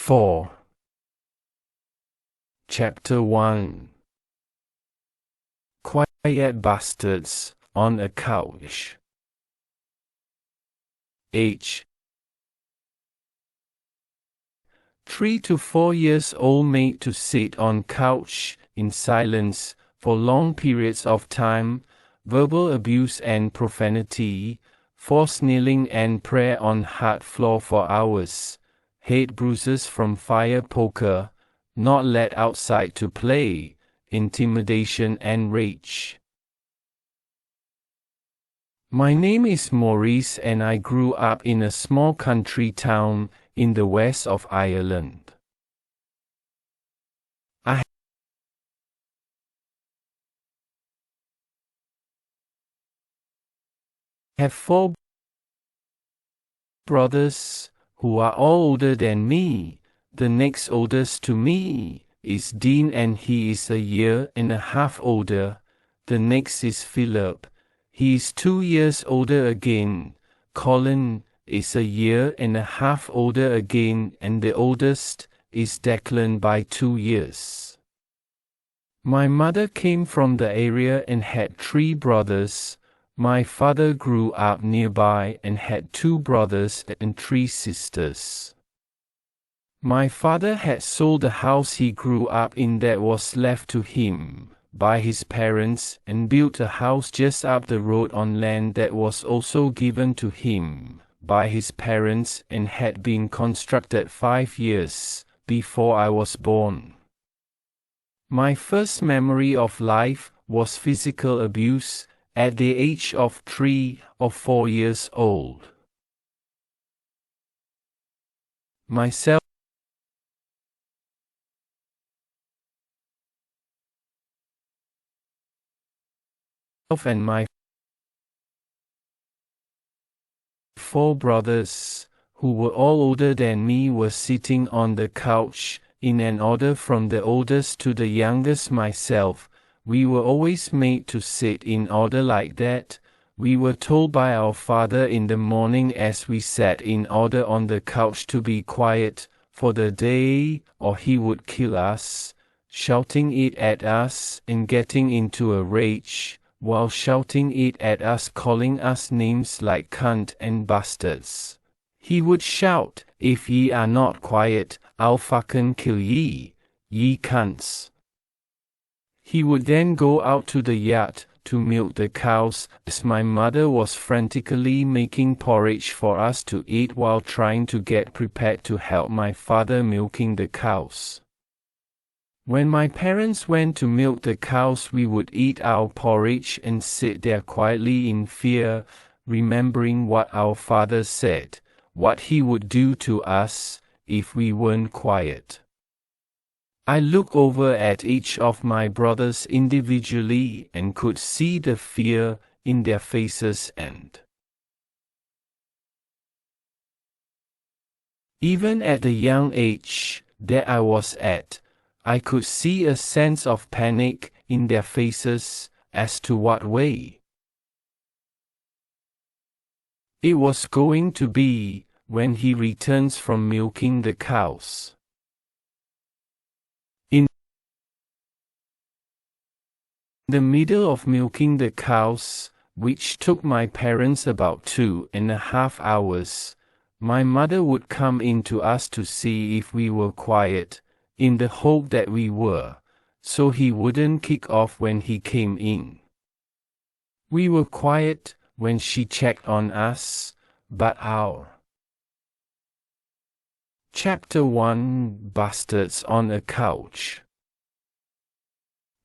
4. Chapter 1. Quiet bastards on a couch. Age 3 to 4 years old, made to sit on couch in silence for long periods of time, verbal abuse and profanity, forced kneeling and prayer on hard floor for hours, head bruises from fire poker, not let outside to play, intimidation and rage. My name is Maurice and I grew up in a small country town in the west of Ireland. I have 4 brothers, who are all older than me. The next oldest to me is Dean and he is a year and a half older. The next is Philip. He is 2 years older again. Colin is a year and a half older again, and the oldest is Declan by 2 years. My mother came from the area and had 3 brothers. My father grew up nearby and had 2 brothers and 3 sisters. My father had sold the house he grew up in that was left to him by his parents and built a house just up the road on land that was also given to him by his parents and had been constructed 5 years before I was born. My first memory of life was physical abuse at the age of 3 or 4 years old. Myself and my 4 brothers, who were all older than me, were sitting on the couch, in an order from the oldest to the youngest myself. We were always made to sit in order like that. We were told by our father in the morning as we sat in order on the couch to be quiet for the day, or he would kill us, shouting it at us and getting into a rage while shouting it at us, calling us names like cunt and bastards. He would shout, "If ye are not quiet, I'll fucking kill ye, ye cunts." He would then go out to the yard to milk the cows, as my mother was frantically making porridge for us to eat while trying to get prepared to help my father milking the cows. When my parents went to milk the cows, we would eat our porridge and sit there quietly in fear, remembering what our father said, what he would do to us if we weren't quiet. I looked over at each of my brothers individually and could see the fear in their faces, and even at the young age that I was at, I could see a sense of panic in their faces as to what way it was going to be when he returns from milking the cows. In the middle of milking the cows, which took my parents about 2.5 hours, my mother would come in to us to see if we were quiet, in the hope that we were, so he wouldn't kick off when he came in. We were quiet when she checked on us, but our Chapter 1. Bastards on a couch.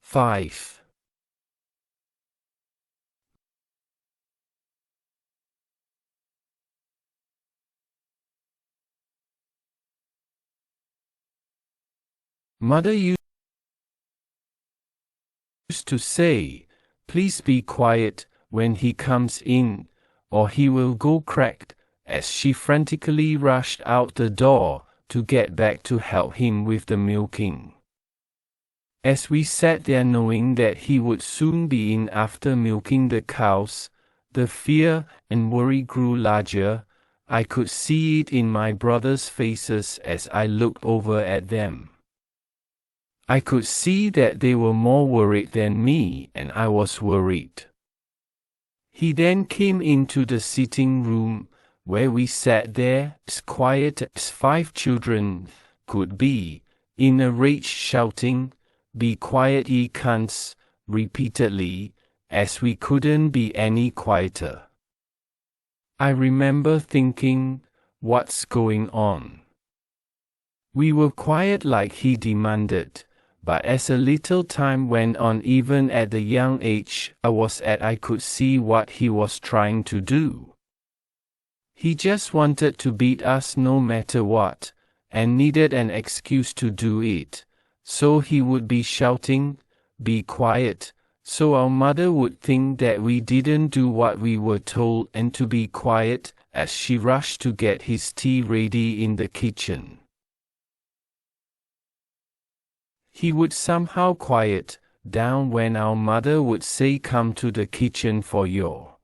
5. Mother used to say, "Please be quiet when he comes in, or he will go cracked," as she frantically rushed out the door to get back to help him with the milking. As we sat there knowing that he would soon be in after milking the cows, the fear and worry grew larger. I could see it in my brothers' faces as I looked over at them. I could see that they were more worried than me, and I was worried. He then came into the sitting room, where we sat there, as quiet as 5 children could be, in a rage shouting, "Be quiet, ye cunts," repeatedly, as we couldn't be any quieter. I remember thinking, what's going on? We were quiet like he demanded, but as a little time went on, even at the young age I was at, I could see what he was trying to do. He just wanted to beat us no matter what, and needed an excuse to do it. So he would be shouting, "Be quiet," so our mother would think that we didn't do what we were told and to be quiet, as she rushed to get his tea ready in the kitchen. He would somehow quiet down when our mother would say, "Come to the kitchen for your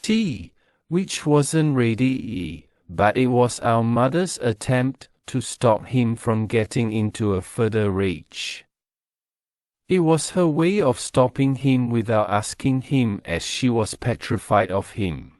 tea," which wasn't ready, but it was our mother's attempt to stop him from getting into a further rage. It was her way of stopping him without asking him, as she was petrified of him.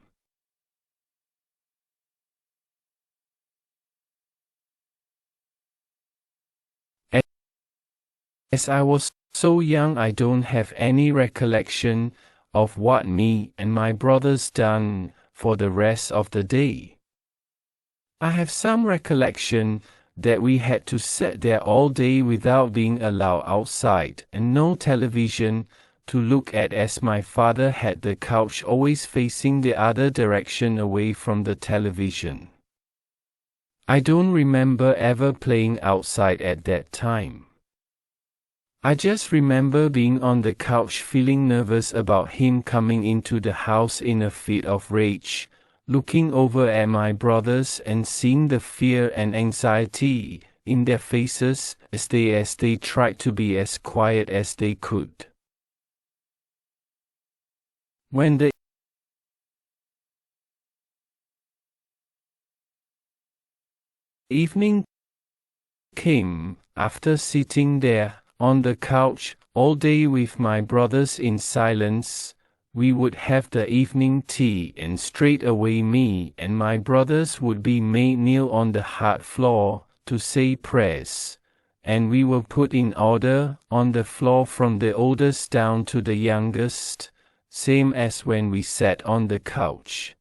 As I was so young, I don't have any recollection of what me and my brothers done for the rest of the day. I have some recollection that we had to sit there all day without being allowed outside, and no television to look at, as my father had the couch always facing the other direction away from the television. I don't remember ever playing outside at that time. I just remember being on the couch feeling nervous about him coming into the house in a fit of rage, looking over at my brothers and seeing the fear and anxiety in their faces as they tried to be as quiet as they could. When the evening came, after sitting there on the couch all day with my brothers in silence, we would have the evening tea, and straight away me and my brothers would be made kneel on the hard floor to say prayers, and we were put in order on the floor from the oldest down to the youngest, same as when we sat on the couch,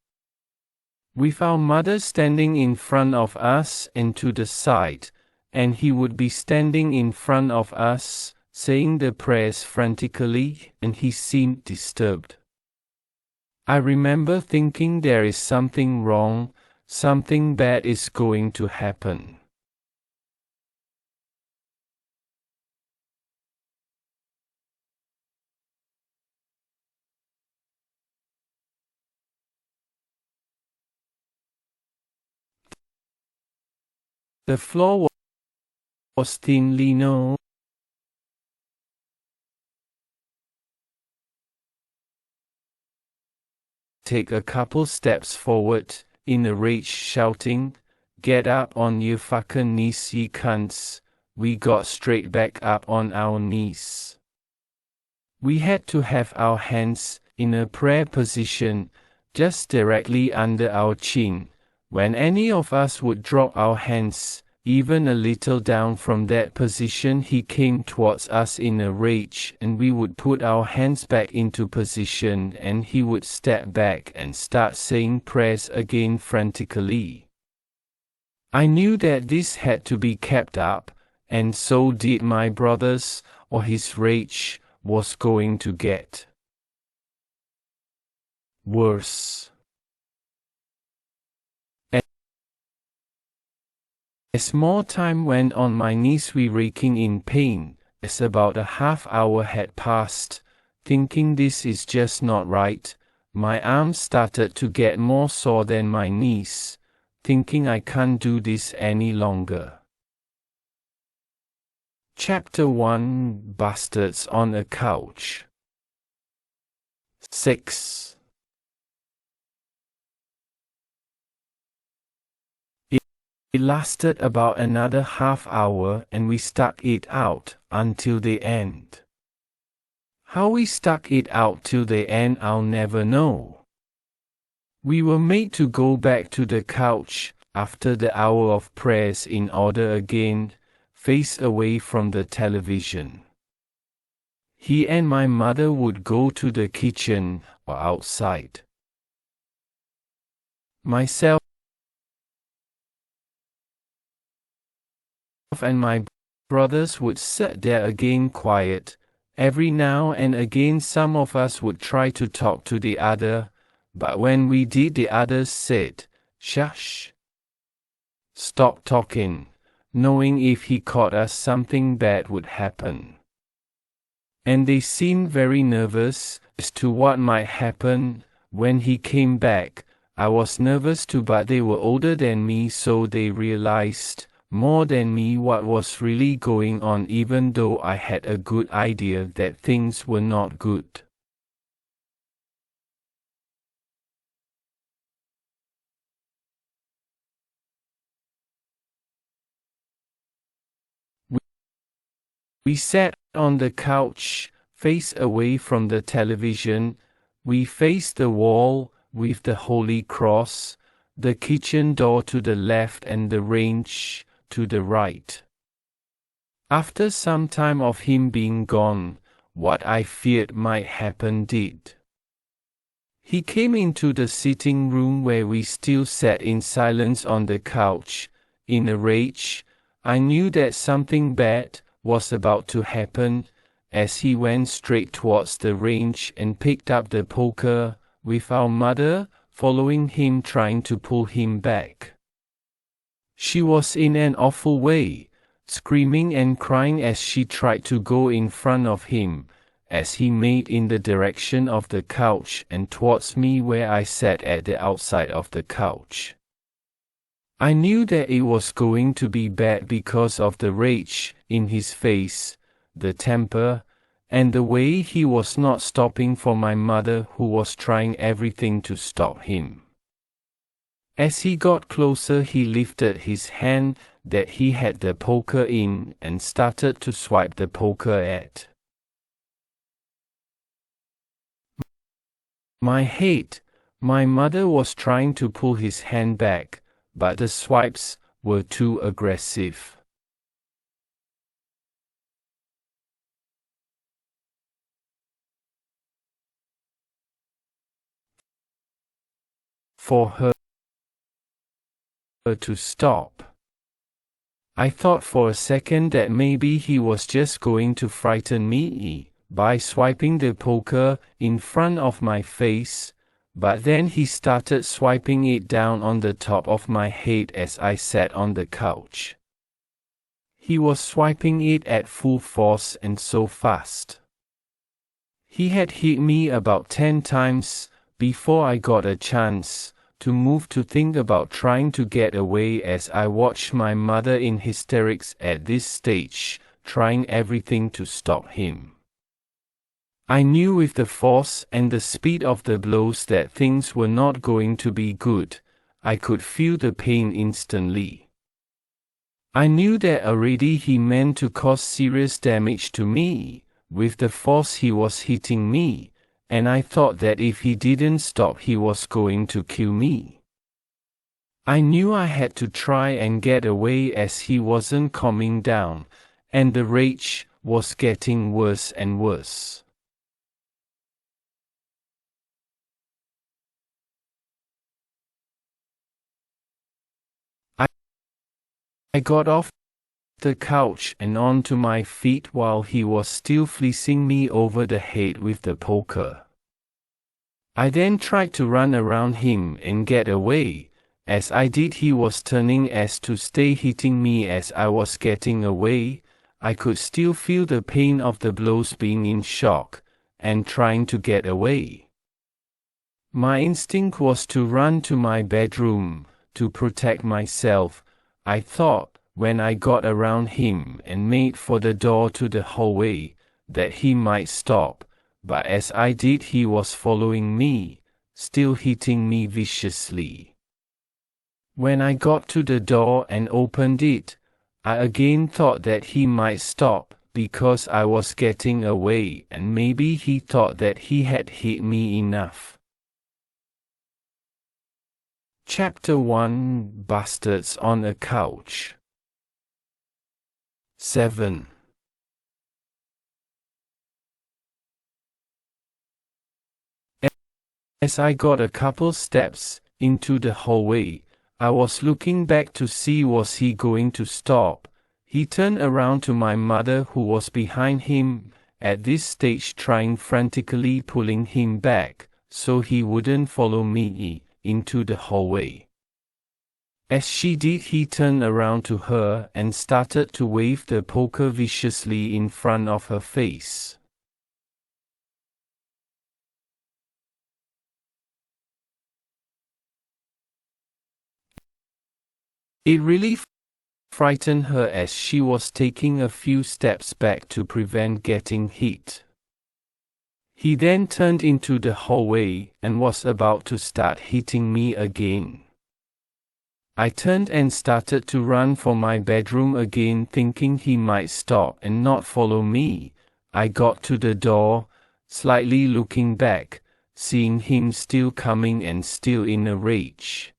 with our mother standing in front of us and to the side, and he would be standing in front of us, saying the prayers frantically, and he seemed disturbed. I remember thinking, there is something wrong, something bad is going to happen. The floor was thin lino. Take a couple steps forward, in a rage shouting, "Get up on your fucking knees, ye cunts." We got straight back up on our knees. We had to have our hands in a prayer position, just directly under our chin. When any of us would drop our hands, even a little down from that position, he came towards us in a rage, and we would put our hands back into position, and he would step back and start saying prayers again frantically. I knew that this had to be kept up, and so did my brothers, or his rage was going to get worse. As more time went on, my knees were raking in pain, as about a half hour had passed, thinking this is just not right. My arms started to get more sore than my knees, thinking I can't do this any longer. Chapter 1: Bastards on a Couch. 6. lasted about another half hour and we stuck it out until the end. How we stuck it out till the end I'll never know. We were made to go back to the couch after the hour of prayers in order again, face away from the television. He and my mother would go to the kitchen or outside. Myself and my brothers would sit there again quiet. Every now and again some of us would try to talk to the other, but when we did the others said, "Shush. Stop talking," knowing if he caught us something bad would happen. And they seemed very nervous as to what might happen. When he came back, I was nervous too, but they were older than me, so they realized more than me what was really going on, even though I had a good idea that things were not good. We sat on the couch, face away from the television. We faced the wall, with the Holy Cross, the kitchen door to the left and the range to the right. After some time of him being gone, what I feared might happen did. He came into the sitting room where we still sat in silence on the couch. In a rage, I knew that something bad was about to happen, as he went straight towards the range and picked up the poker, with our mother following him trying to pull him back. She was in an awful way, screaming and crying as she tried to go in front of him, as he made in the direction of the couch and towards me where I sat at the outside of the couch. I knew that it was going to be bad because of the rage in his face, the temper, and the way he was not stopping for my mother, who was trying everything to stop him. As he got closer, he lifted his hand that he had the poker in and started to swipe the poker at my head. My mother was trying to pull his hand back, but the swipes were too aggressive. For her to stop. I thought for a second that maybe he was just going to frighten me by swiping the poker in front of my face, but then he started swiping it down on the top of my head as I sat on the couch. He was swiping it at full force and so fast. He had hit me about 10 times before I got a chance to move to think about trying to get away, as I watched my mother in hysterics at this stage, trying everything to stop him. I knew with the force and the speed of the blows that things were not going to be good. I could feel the pain instantly. I knew that already he meant to cause serious damage to me, with the force he was hitting me, and I thought that if he didn't stop he was going to kill me. I knew I had to try and get away as he wasn't calming down, and the rage was getting worse and worse. I got off the couch and onto my feet while he was still fleecing me over the head with the poker. I then tried to run around him and get away. As I did, he was turning as to stay hitting me as I was getting away. I could still feel the pain of the blows, being in shock and trying to get away. My instinct was to run to my bedroom to protect myself, I thought, when I got around him and made for the door to the hallway, that he might stop, but as I did he was following me, still hitting me viciously. When I got to the door and opened it, I again thought that he might stop, because I was getting away, and maybe he thought that he had hit me enough. Chapter 1: Bastards on a Couch. 7. As I got a couple steps into the hallway, I was looking back to see was he going to stop. He turned around to my mother, who was behind him, at this stage trying frantically pulling him back, so he wouldn't follow me into the hallway. As she did, he turned around to her and started to wave the poker viciously in front of her face. It really frightened her as she was taking a few steps back to prevent getting hit. He then turned into the hallway and was about to start hitting me again. I turned and started to run for my bedroom again, thinking he might stop and not follow me. I got to the door, slightly looking back, seeing him still coming and still in a rage.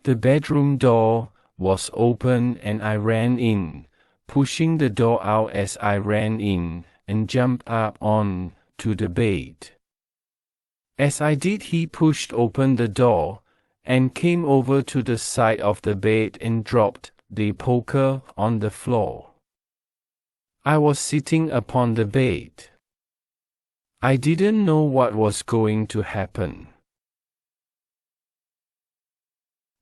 The bedroom door was open and I ran in, pushing the door out as I ran in, and jumped up on to the bed. As I did, he pushed open the door and came over to the side of the bed and dropped the poker on the floor. I was sitting upon the bed. I didn't know what was going to happen.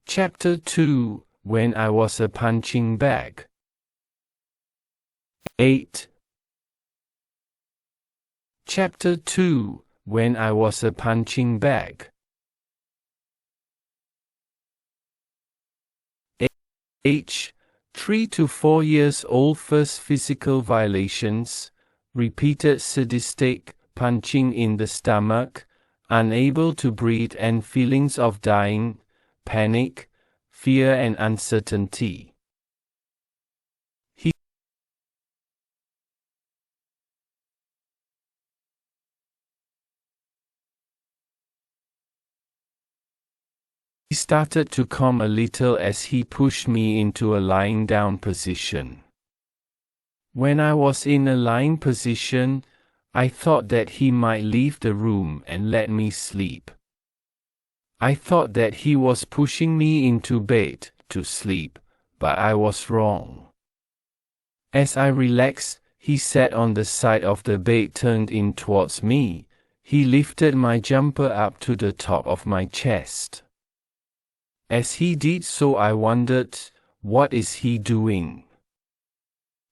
Chapter 2: When I was a punching bag. 8. Chapter 2: When I was a punching bag. Age: 3 to 4 years old. First physical violations: repeated sadistic punching in the stomach, unable to breathe, and feelings of dying, panic, fear, and uncertainty. He started to calm a little as he pushed me into a lying down position. When I was in a lying position, I thought that he might leave the room and let me sleep. I thought that he was pushing me into bed to sleep, but I was wrong. As I relaxed, he sat on the side of the bed, turned in towards me. He lifted my jumper up to the top of my chest. As he did so, I wondered, what is he doing?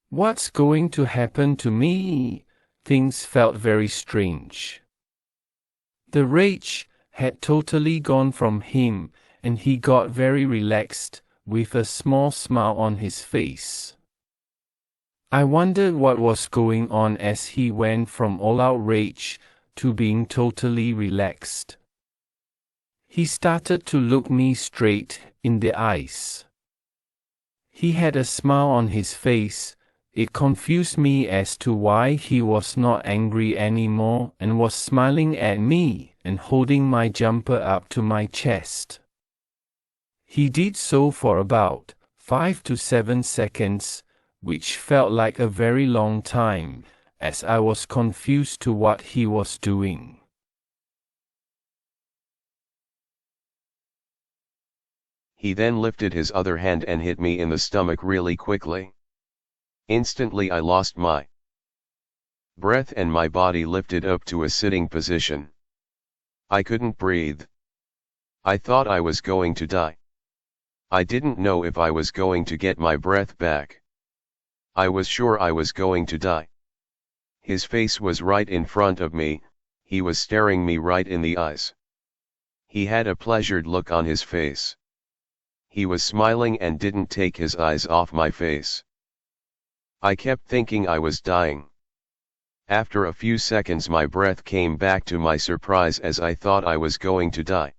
What's going to happen to me? Things felt very strange. The rage had totally gone from him, and he got very relaxed, with a small smile on his face. I wondered what was going on as he went from all-out rage to being totally relaxed. He started to look me straight in the eyes. He had a smile on his face. It confused me as to why he was not angry anymore and was smiling at me and holding my jumper up to my chest. He did so for about 5 to 7 seconds, which felt like a very long time, as I was confused to what he was doing. He then lifted his other hand and hit me in the stomach really quickly. Instantly I lost my breath and my body lifted up to a sitting position. I couldn't breathe. I thought I was going to die. I didn't know if I was going to get my breath back. I was sure I was going to die. His face was right in front of me, he was staring me right in the eyes. He had a pleasured look on his face. He was smiling and didn't take his eyes off my face. I kept thinking I was dying. After a few seconds my breath came back to my surprise as I thought I was going to die.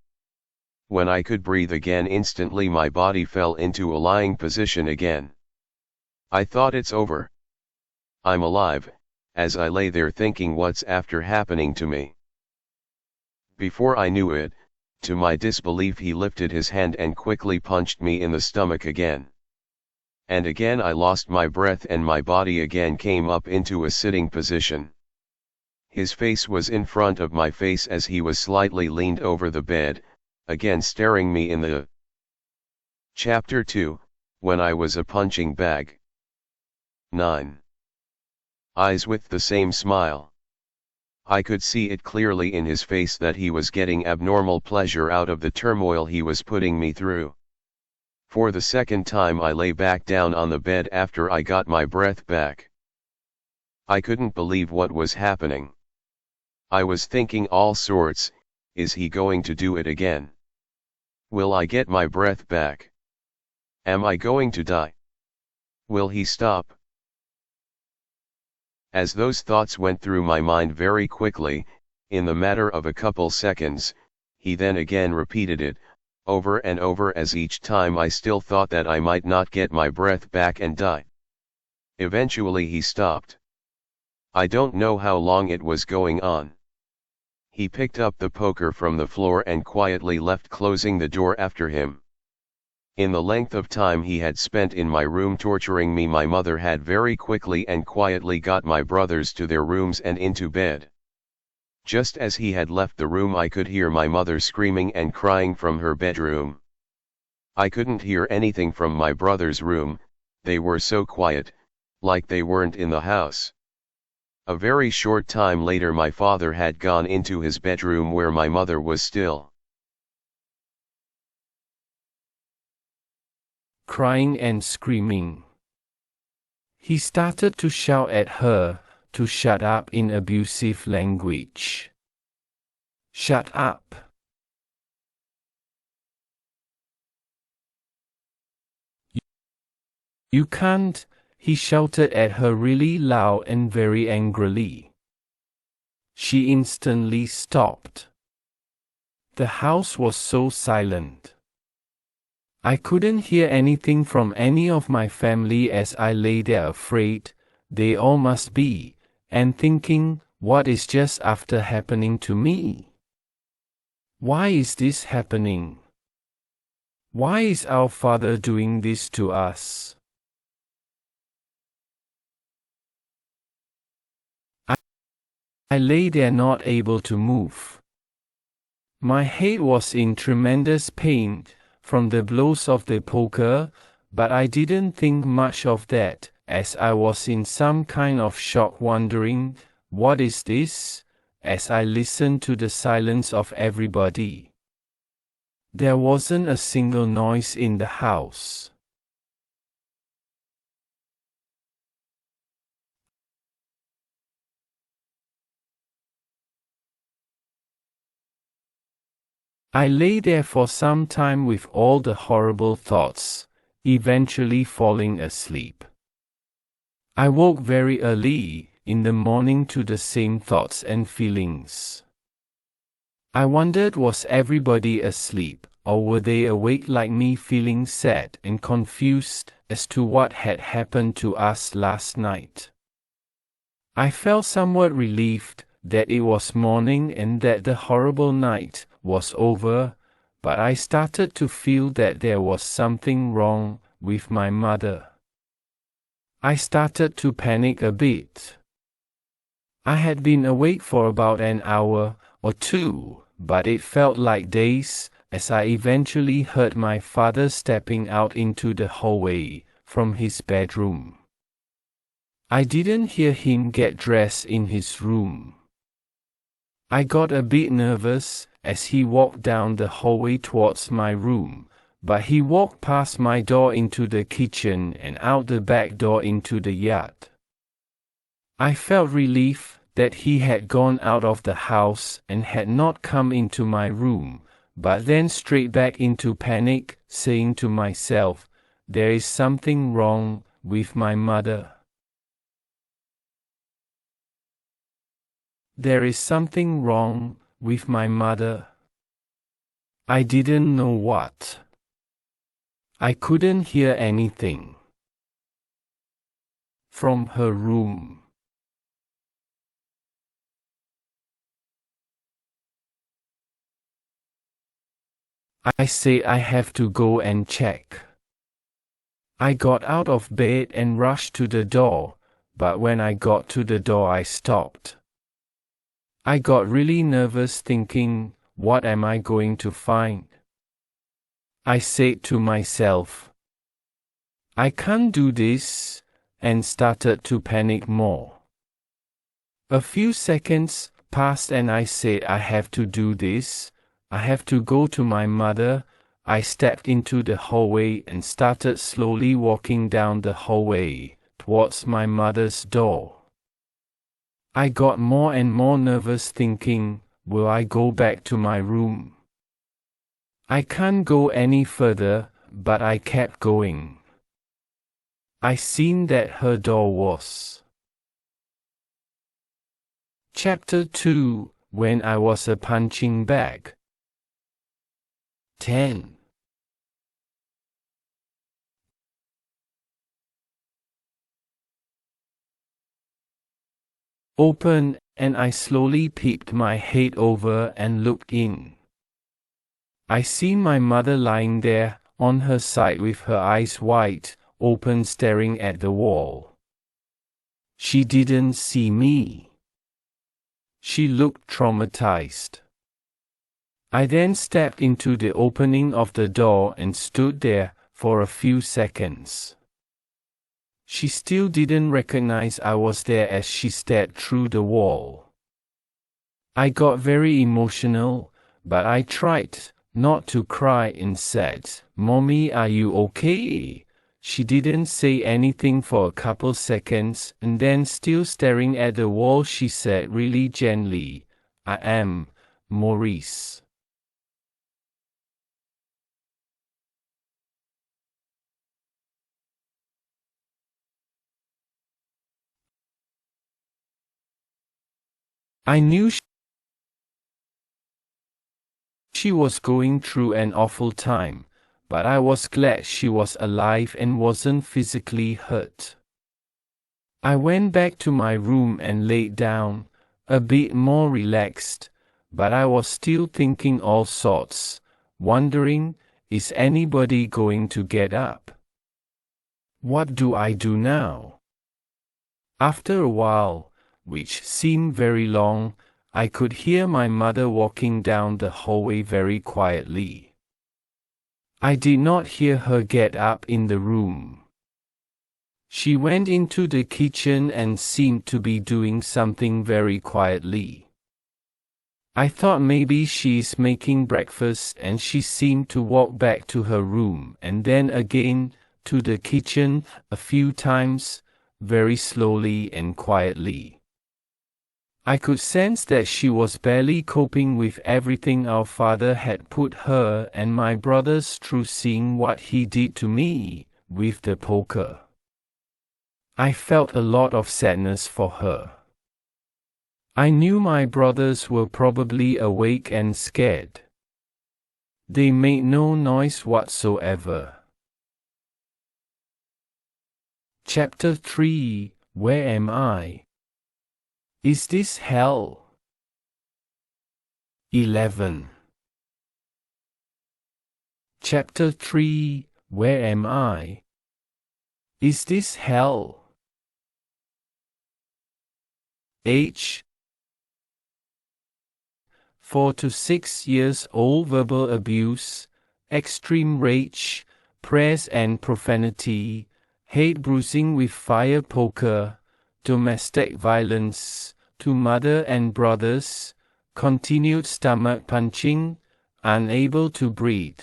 When I could breathe again, instantly my body fell into a lying position again. I thought, it's over. I'm alive, as I lay there thinking what's after happening to me. Before I knew it, to my disbelief, he lifted his hand and quickly punched me in the stomach again. And again I lost my breath and my body again came up into a sitting position. His face was in front of my face as he was slightly leaned over the bed, again staring me in the Chapter 2, When I Was a Punching Bag. 9. Eyes with the same smile. I could see it clearly in his face that he was getting abnormal pleasure out of the turmoil he was putting me through. For the second time I lay back down on the bed after I got my breath back. I couldn't believe what was happening. I was thinking all sorts, is he going to do it again? Will I get my breath back? Am I going to die? Will he stop? As those thoughts went through my mind very quickly, in the matter of a couple seconds, he then again repeated it, over and over, as each time I still thought that I might not get my breath back and die. Eventually he stopped. I don't know how long it was going on. He picked up the poker from the floor and quietly left, closing the door after him. In the length of time he had spent in my room torturing me, my mother had very quickly and quietly got my brothers to their rooms and into bed. Just as he had left the room, I could hear my mother screaming and crying from her bedroom. I couldn't hear anything from my brother's room, they were so quiet, like they weren't in the house. A very short time later my father had gone into his bedroom where my mother was still crying and screaming. He started to shout at her to shut up in abusive language. Shut up. You can't, he shouted at her really loud and very angrily. She instantly stopped. The house was so silent. I couldn't hear anything from any of my family as I lay there afraid, they all must be, and thinking, what is just after happening to me? Why is this happening? Why is our father doing this to us? I lay there not able to move. My head was in tremendous pain from the blows of the poker, but I didn't think much of that, as I was in some kind of shock, wondering, what is this, as I listened to the silence of everybody. There wasn't a single noise in the house. I lay there for some time with all the horrible thoughts, eventually falling asleep. I woke very early in the morning to the same thoughts and feelings. I wondered, was everybody asleep, or were they awake like me, feeling sad and confused as to what had happened to us last night. I felt somewhat relieved that it was morning and that the horrible night was over, but I started to feel that there was something wrong with my mother. I started to panic a bit. I had been awake for about an hour or two, but it felt like days, as I eventually heard my father stepping out into the hallway from his bedroom. I didn't hear him get dressed in his room. I got a bit nervous as he walked down the hallway towards my room, but he walked past my door into the kitchen and out the back door into the yard. I felt relief that he had gone out of the house and had not come into my room, but then straight back into panic, saying to myself, there is something wrong with my mother. There is something wrong with my mother. I didn't know what. I couldn't hear anything. From her room. I say I have to go and check. I got out of bed and rushed to the door, but when I got to the door I stopped. I got really nervous thinking, what am I going to find? I said to myself, I can't do this, and started to panic more. A few seconds passed and I said I have to do this, I have to go to my mother. I stepped into the hallway and started slowly walking down the hallway, towards my mother's door. I got more and more nervous thinking, will I go back to my room? I can't go any further, but I kept going. I seen that her door was. Chapter 2, When I Was a Punching Bag. 10. Open, and I slowly peeped my head over and looked in. I seen my mother lying there, on her side with her eyes wide open staring at the wall. She didn't see me. She looked traumatized. I then stepped into the opening of the door and stood there for a few seconds. She still didn't recognize I was there as she stared through the wall. I got very emotional, but I tried not to cry and said, "Mommy, are you okay?" She didn't say anything for a couple seconds, and then still staring at the wall she said really gently, "I am, Maurice." I knew she was going through an awful time, but I was glad she was alive and wasn't physically hurt. I went back to my room and laid down, a bit more relaxed, but I was still thinking all sorts, wondering, is anybody going to get up? What do I do now? After a while, which seemed very long, I could hear my mother walking down the hallway very quietly. I did not hear her get up in the room. She went into the kitchen and seemed to be doing something very quietly. I thought maybe she's making breakfast, and she seemed to walk back to her room and then again to the kitchen a few times, very slowly and quietly. I could sense that she was barely coping with everything our father had put her and my brothers through, seeing what he did to me with the poker. I felt a lot of sadness for her. I knew my brothers were probably awake and scared. They made no noise whatsoever. Chapter 3, Where Am I? Is this hell? 11. Chapter 3, Where Am I? Is this hell? Age 4 to 6 years old. Verbal abuse, extreme rage, prayers and profanity, hate bruising with fire poker, domestic violence to mother and brothers, continued stomach punching, unable to breathe,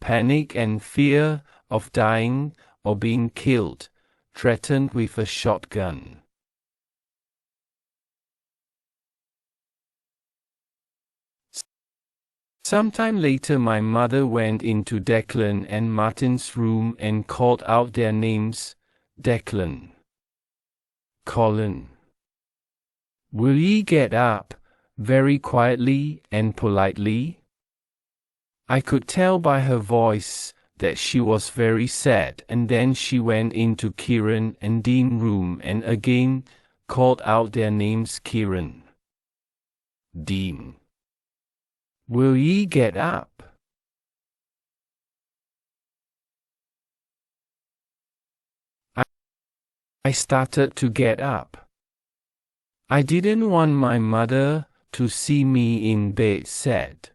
panic and fear of dying or being killed, threatened with a shotgun. Sometime later my mother went into Declan and Martin's room and called out their names. Declan. Colin. Will ye get up? Very quietly and politely. I could tell by her voice that she was very sad, and then she went into Kieran and Dean's room and again called out their names. Kieran. Dean. Will ye get up? I started to get up. I didn't want my mother to see me in bed sad.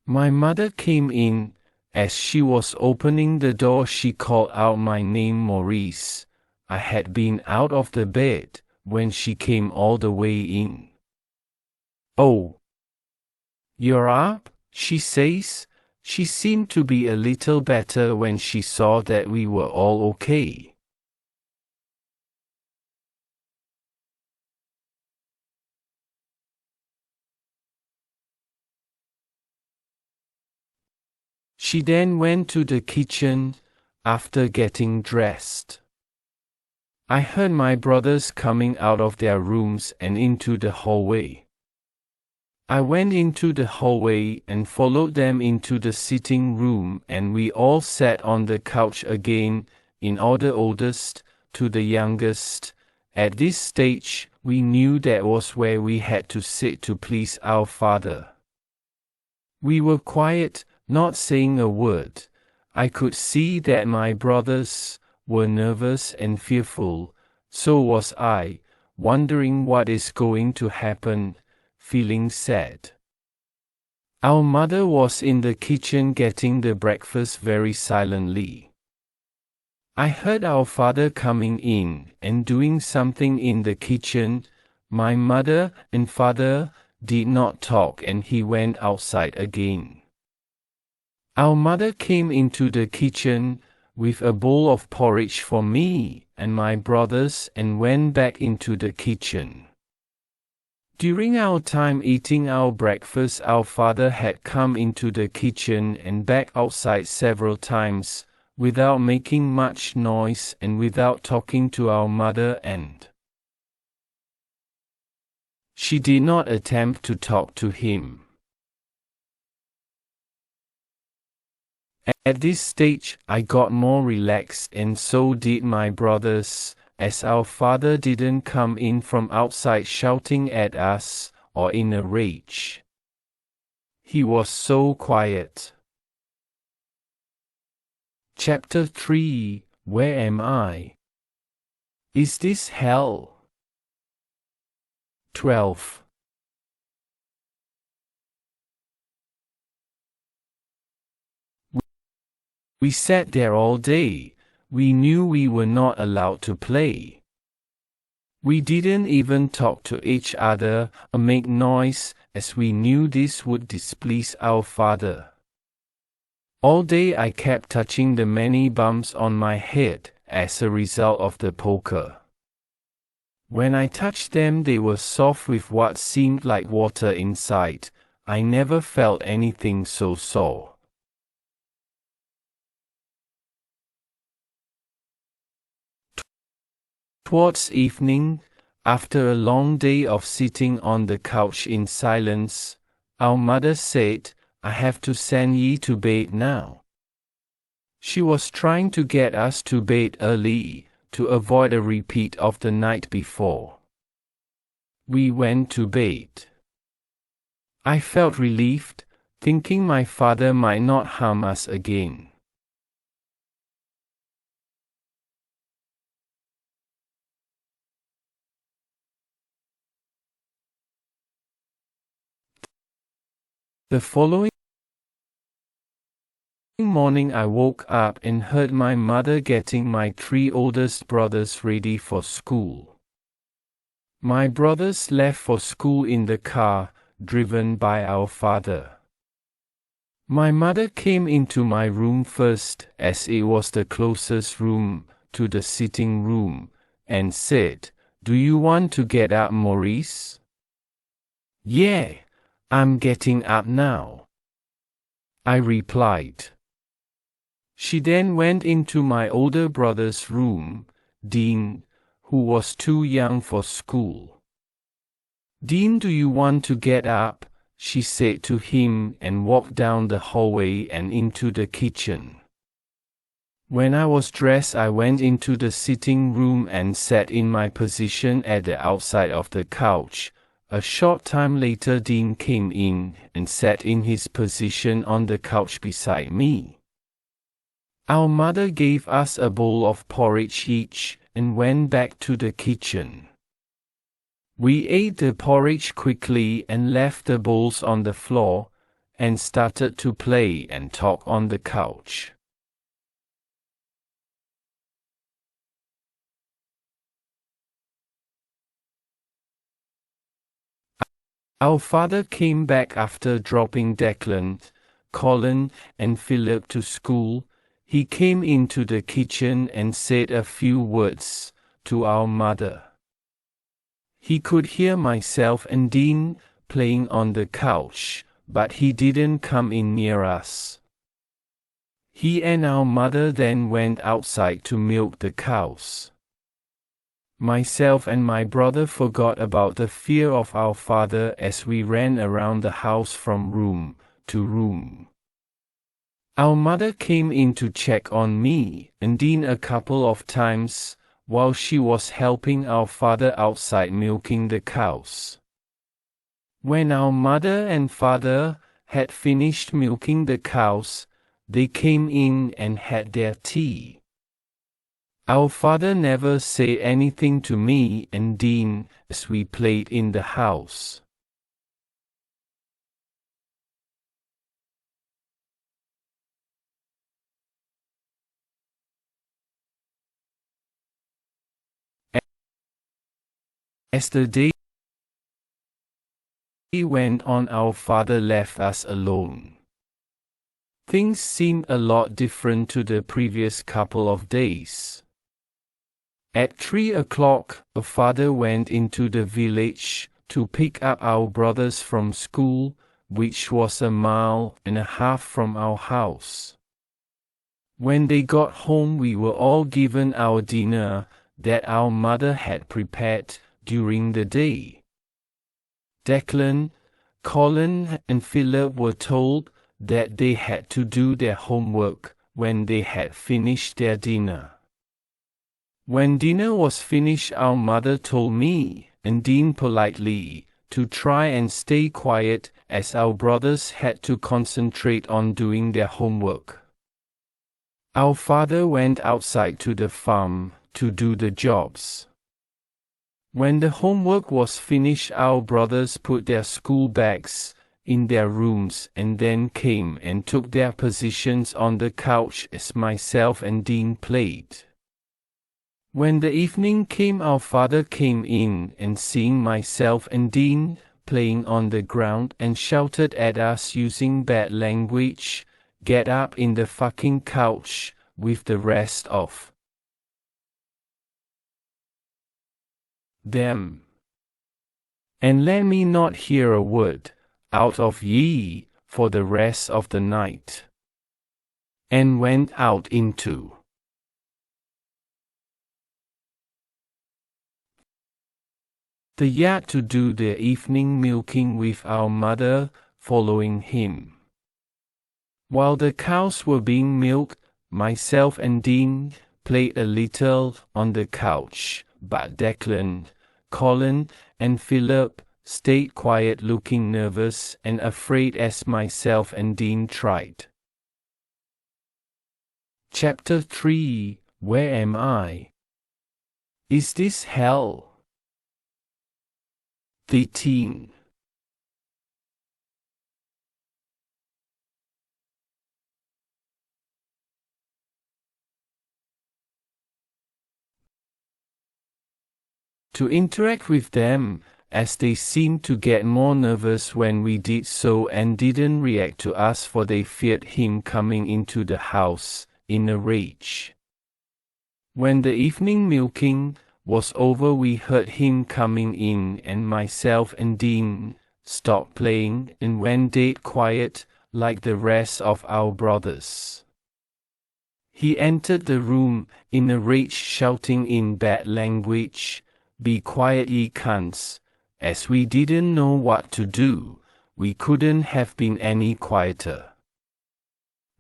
My mother came in. As she was opening the door, she called out my name, Maurice. I had been out of the bed when she came all the way in. Oh, you're up, she says. She seemed to be a little better when she saw that we were all okay. She then went to the kitchen after getting dressed. I heard my brothers coming out of their rooms and into the hallway. I went into the hallway and followed them into the sitting room, and we all sat on the couch again, in order oldest to the youngest. At this stage, we knew that was where we had to sit to please our father. We were quiet, not saying a word. I could see that my brothers were nervous and fearful. So was I, wondering what is going to happen, feeling sad. Our mother was in the kitchen getting the breakfast very silently. I heard our father coming in and doing something in the kitchen. My mother and father did not talk, and he went outside again. Our mother came into the kitchen with a bowl of porridge for me and my brothers and went back into the kitchen. During our time eating our breakfast, our father had come into the kitchen and back outside several times, without making much noise and without talking to our mother, and she did not attempt to talk to him. At this stage, I got more relaxed, and so did my brothers, as our father didn't come in from outside shouting at us or in a rage. He was so quiet. Chapter 3: Where am I? Is this hell? 12. We sat there all day. We knew we were not allowed to play. We didn't even talk to each other or make noise, as we knew this would displease our father. All day I kept touching the many bumps on my head as a result of the poker. When I touched them, they were soft with what seemed like water inside. I never felt anything so sore. Towards evening, after a long day of sitting on the couch in silence, our mother said, "I have to send ye to bed now." She was trying to get us to bed early, to avoid a repeat of the night before. We went to bed. I felt relieved, thinking my father might not harm us again. The following morning I woke up and heard my mother getting my 3 oldest brothers ready for school. My brothers left for school in the car, driven by our father. My mother came into my room first, as it was the closest room to the sitting room, and said, "Do you want to get up, Maurice?" "Yeah, I'm getting up now," I replied. She then went into my older brother's room, Dean, who was too young for school. "Dean, do you want to get up?" she said to him, and walked down the hallway and into the kitchen. When I was dressed, I went into the sitting room and sat in my position at the outside of the couch. A short time later, Dean came in and sat in his position on the couch beside me. Our mother gave us a bowl of porridge each and went back to the kitchen. We ate the porridge quickly and left the bowls on the floor and started to play and talk on the couch. Our father came back after dropping Declan, Colin, and Philip to school. He came into the kitchen and said a few words to our mother. He could hear myself and Dean playing on the couch, but he didn't come in near us. He and our mother then went outside to milk the cows. Myself and my brother forgot about the fear of our father as we ran around the house from room to room. Our mother came in to check on me and Dean a couple of times while she was helping our father outside milking the cows. When our mother and father had finished milking the cows, they came in and had their tea. Our father never said anything to me and Dean as we played in the house. As the day went on, our father left us alone. Things seemed a lot different to the previous couple of days. At 3 o'clock, our father went into the village to pick up our brothers from school, which was 1.5 miles from our house. When they got home, we were all given our dinner that our mother had prepared during the day. Declan, Colin, and Philip were told that they had to do their homework when they had finished their dinner. When dinner was finished, our mother told me and Dean politely to try and stay quiet as our brothers had to concentrate on doing their homework. Our father went outside to the farm to do the jobs. When the homework was finished, our brothers put their school bags in their rooms and then came and took their positions on the couch as myself and Dean played. When the evening came, our father came in and seeing myself and Dean playing on the ground and shouted at us using bad language, "Get up in the fucking couch with the rest of them, and let me not hear a word out of ye for the rest of the night," and went out into the yard to do the evening milking with our mother following him. While the cows were being milked, myself and Dean played a little on the couch, but Declan, Colin, and Philip stayed quiet, looking nervous and afraid as myself and Dean tried. Chapter 3: Where am I? Is this hell? 13. To interact with them, as they seemed to get more nervous when we did so and didn't react to us, for they feared him coming into the house in a rage. When the evening milking was over, we heard him coming in and myself and Dean stopped playing and went dead quiet like the rest of our brothers. He entered the room in a rage, shouting in bad language, "Be quiet, ye cunts," as we didn't know what to do. we couldn't have been any quieter.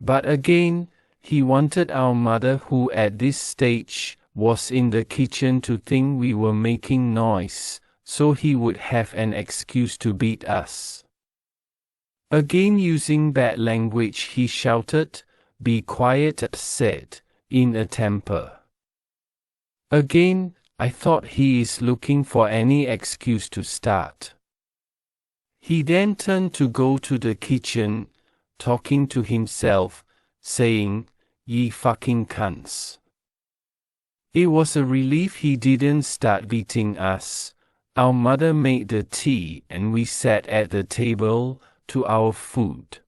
But again, he wanted our mother, who at this stage was in the kitchen, to think we were making noise, so he would have an excuse to beat us. Again, using bad language, he shouted, "Be quiet," said, in a temper. Again, I thought he is looking for any excuse to start. He then turned to go to the kitchen, talking to himself, saying, "Ye fucking cunts." It was a relief he didn't start beating us. Our mother made the tea and we sat at the table to our food.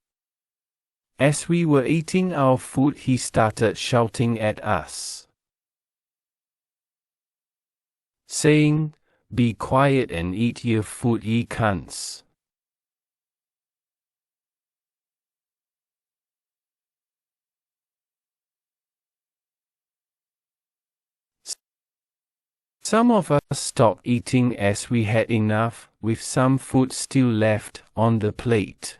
As we were eating our food, he started shouting at us, saying, "Be quiet and eat your food, ye cunts." Some of us stopped eating as we had enough, with some food still left on the plate.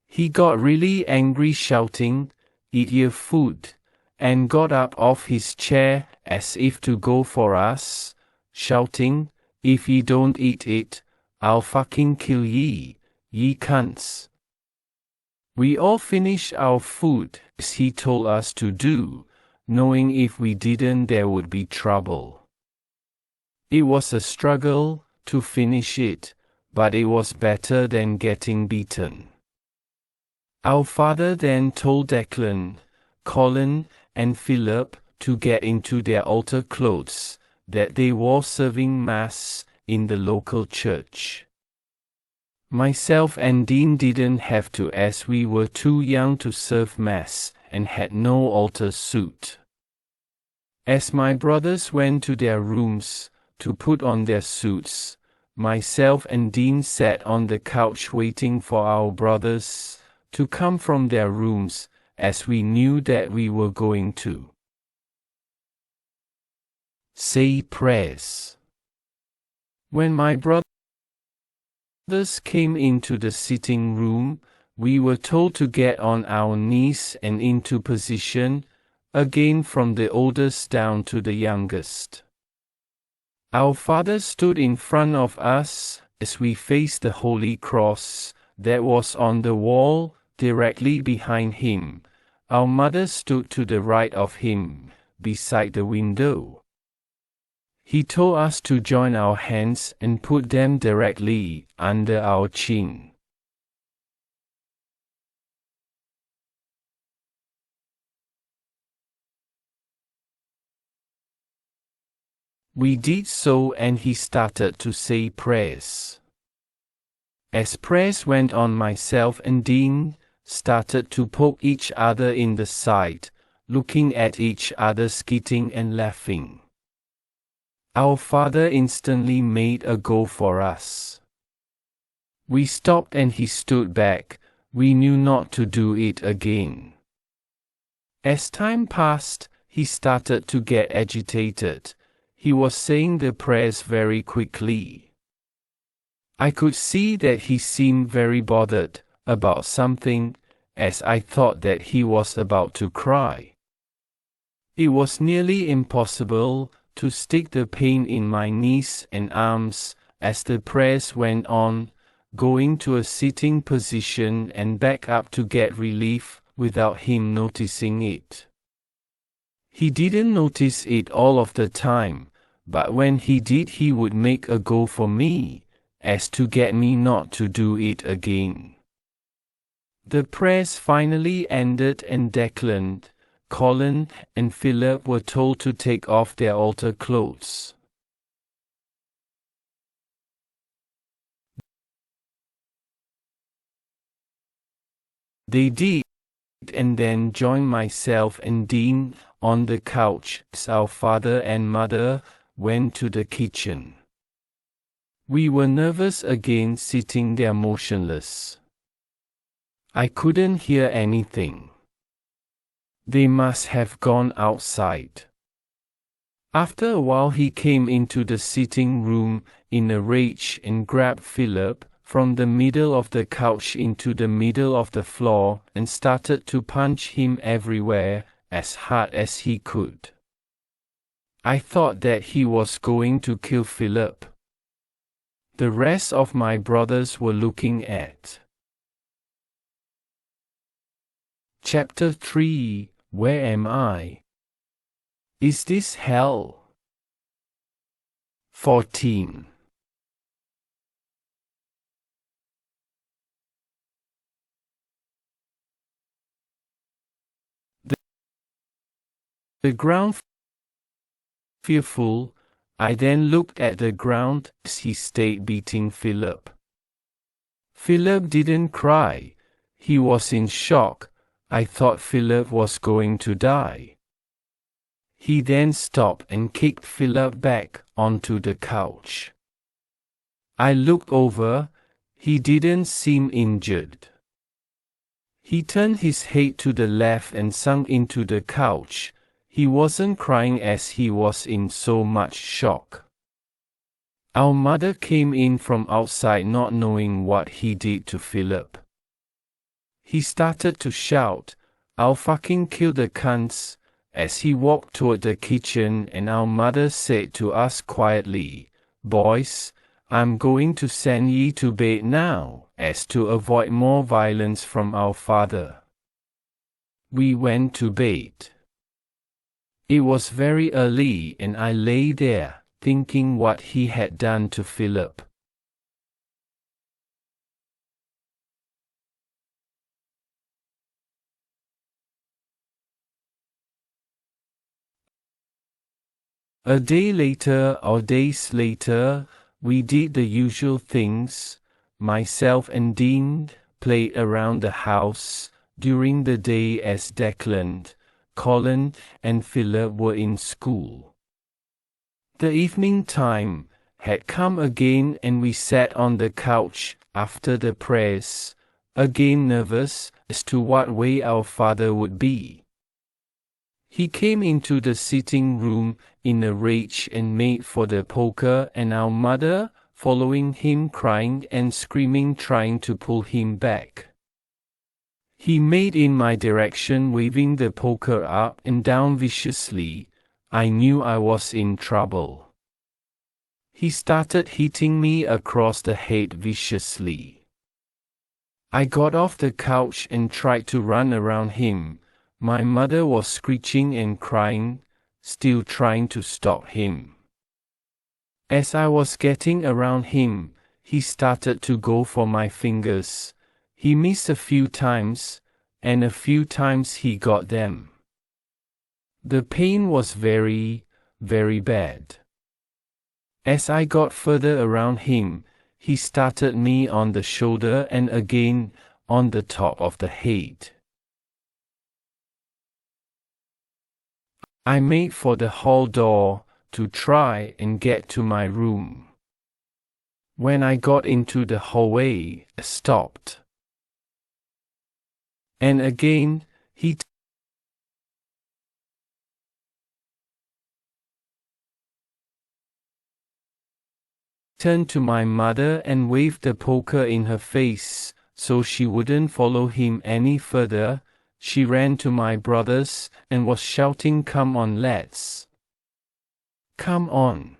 He got really angry, shouting, "Eat your food," and got up off his chair as if to go for us, shouting, "If ye don't eat it, I'll fucking kill ye, ye cunts." We all finished our food, as he told us to do, knowing if we didn't there would be trouble. It was a struggle to finish it, but it was better than getting beaten. Our father then told Declan, Colin, and Philip to get into their altar clothes that they wore serving Mass in the local church. Myself and Dean didn't have to, as we were too young to serve Mass and had no altar suit. As my brothers went to their rooms to put on their suits, myself and Dean sat on the couch waiting for our brothers to come from their rooms, as we knew that we were going to say prayers. When my brothers came into the sitting room, we were told to get on our knees and into position, again from the oldest down to the youngest. Our father stood in front of us as we faced the Holy Cross that was on the wall directly behind him. Our mother stood to the right of him, beside the window. He told us to join our hands and put them directly under our chin. We did so, and he started to say prayers. As prayers went on, myself and Dean started to poke each other in the side, looking at each other, skitting and laughing. Our father instantly made a go for us. We stopped and he stood back. We knew not to do it again. As time passed, he started to get agitated. He was saying the prayers very quickly. I could see that he seemed very bothered about something, as I thought that he was about to cry. It was nearly impossible to stick the pain in my knees and arms as the prayers went on, going to a sitting position and back up to get relief without him noticing it. He didn't notice it all of the time, but when he did, he would make a go for me, as to get me not to do it again. The prayers finally ended and Declan, Colin, and Philip were told to take off their altar clothes. They did, and then joined myself and Dean on the couch as our father and mother went to the kitchen. We were nervous again, sitting there motionless. I couldn't hear anything. They must have gone outside. After a while he came into the sitting room in a rage and grabbed Philip from the middle of the couch into the middle of the floor, and started to punch him everywhere, as hard as he could. I thought that he was going to kill Philip. The rest of my brothers were looking at. Chapter 3: Where am I? Is this hell? 14. The ground. Fearful, I then looked at the ground as he stayed beating Philip. Philip didn't cry. He was in shock. I thought Philip was going to die. He then stopped and kicked Philip back onto the couch. I looked over. He didn't seem injured. He turned his head to the left and sunk into the couch. He wasn't crying as he was in so much shock. Our mother came in from outside not knowing what he did to Philip. He started to shout, "I'll fucking kill the cunts," as he walked toward the kitchen, and our mother said to us quietly, "Boys, I'm going to send ye to bed now," as to avoid more violence from our father. We went to bed. It was very early and I lay there, thinking what he had done to Philip. A day later or days later, we did the usual things. Myself and Dean played around the house during the day as Declan, Colin, and Philip were in school. The evening time had come again and we sat on the couch after the prayers, again nervous as to what way our father would be. He came into the sitting room in a rage and made for the poker, and our mother, following him crying and screaming, trying to pull him back. He made in my direction, waving the poker up and down viciously. I knew I was in trouble. He started hitting me across the head viciously. I got off the couch and tried to run around him. My mother was screeching and crying, still trying to stop him. As I was getting around him, he started to go for my fingers. He missed a few times, and a few times he got them. The pain was very, very bad. As I got further around him, he started me on the shoulder and again on the top of the head. I made for the hall door to try and get to my room. When I got into the hallway, I stopped. And again, he turned to my mother and waved the poker in her face, so she wouldn't follow him any further. She ran to my brothers and was shouting, "Come on, lads. Come on."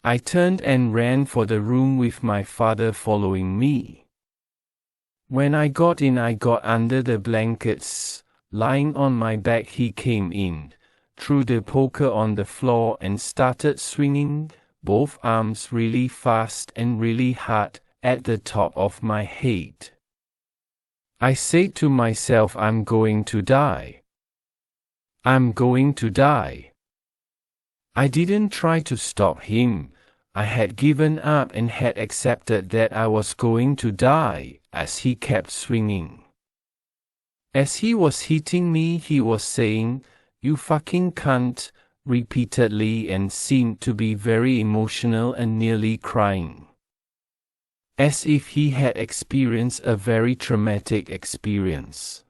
I turned and ran for the room with my father following me. When I got in, I got under the blankets. Lying on my back, he came in, threw the poker on the floor and started swinging both arms really fast and really hard at the top of my head. I said to myself, I'm going to die. I'm going to die. I didn't try to stop him. I had given up and had accepted that I was going to die as he kept swinging. As he was hitting me, he was saying, "You fucking cunt," repeatedly, and seemed to be very emotional and nearly crying, as if he had experienced a very traumatic experience.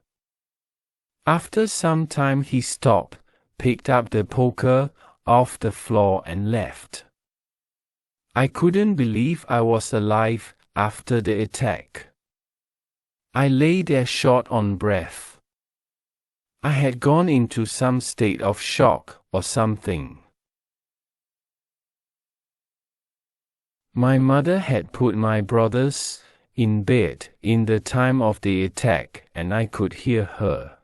After some time he stopped, picked up the poker off the floor and left. I couldn't believe I was alive. after the attack. I lay there short on breath. I had gone into some state of shock or something. My mother had put my brothers in bed in the time of the attack, and I could hear her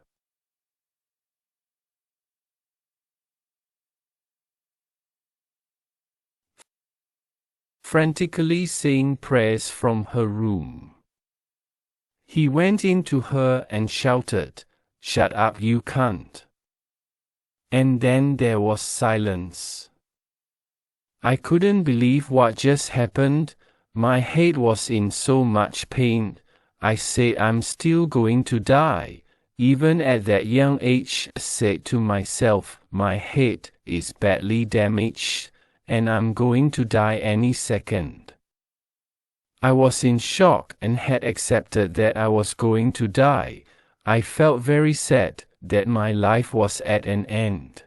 frantically saying prayers from her room. He went in to her and shouted, "Shut up, you cunt." And then there was silence. I couldn't believe what just happened. My head was in so much pain. I said, "I'm still going to die." Even at that young age, I said to myself, my head is badly damaged, and I'm going to die any second. I was in shock and had accepted that I was going to die. I felt very sad that my life was at an end.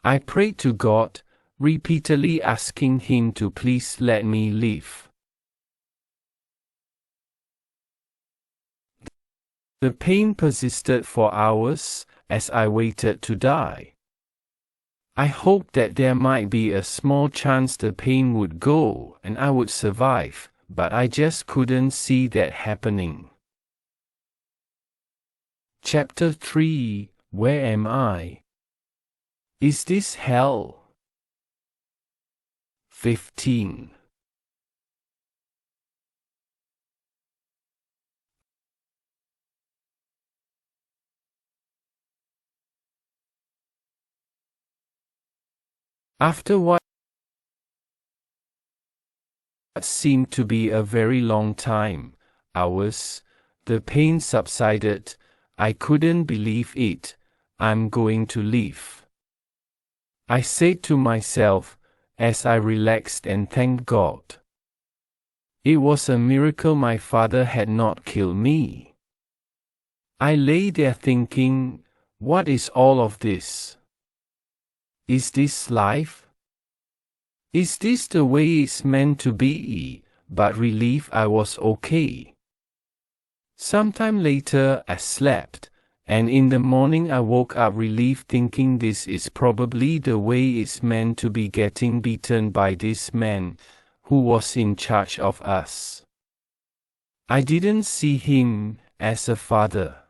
I prayed to God, repeatedly asking Him to please let me live. The pain persisted for hours as I waited to die. I hoped that there might be a small chance the pain would go and I would survive, but I just couldn't see that happening. Chapter 3: Where am I? Is this hell? 15. After what seemed to be a very long time, hours, the pain subsided. I couldn't believe it. I'm going to live, I said to myself, as I relaxed and thanked God. It was a miracle my father had not killed me. I lay there thinking, what is all of this? Is this life? Is this the way it's meant to be? But relieved I was okay. Sometime later I slept, and in the morning I woke up relieved thinking this is probably the way it's meant to be, getting beaten by this man who was in charge of us. I didn't see him as a father.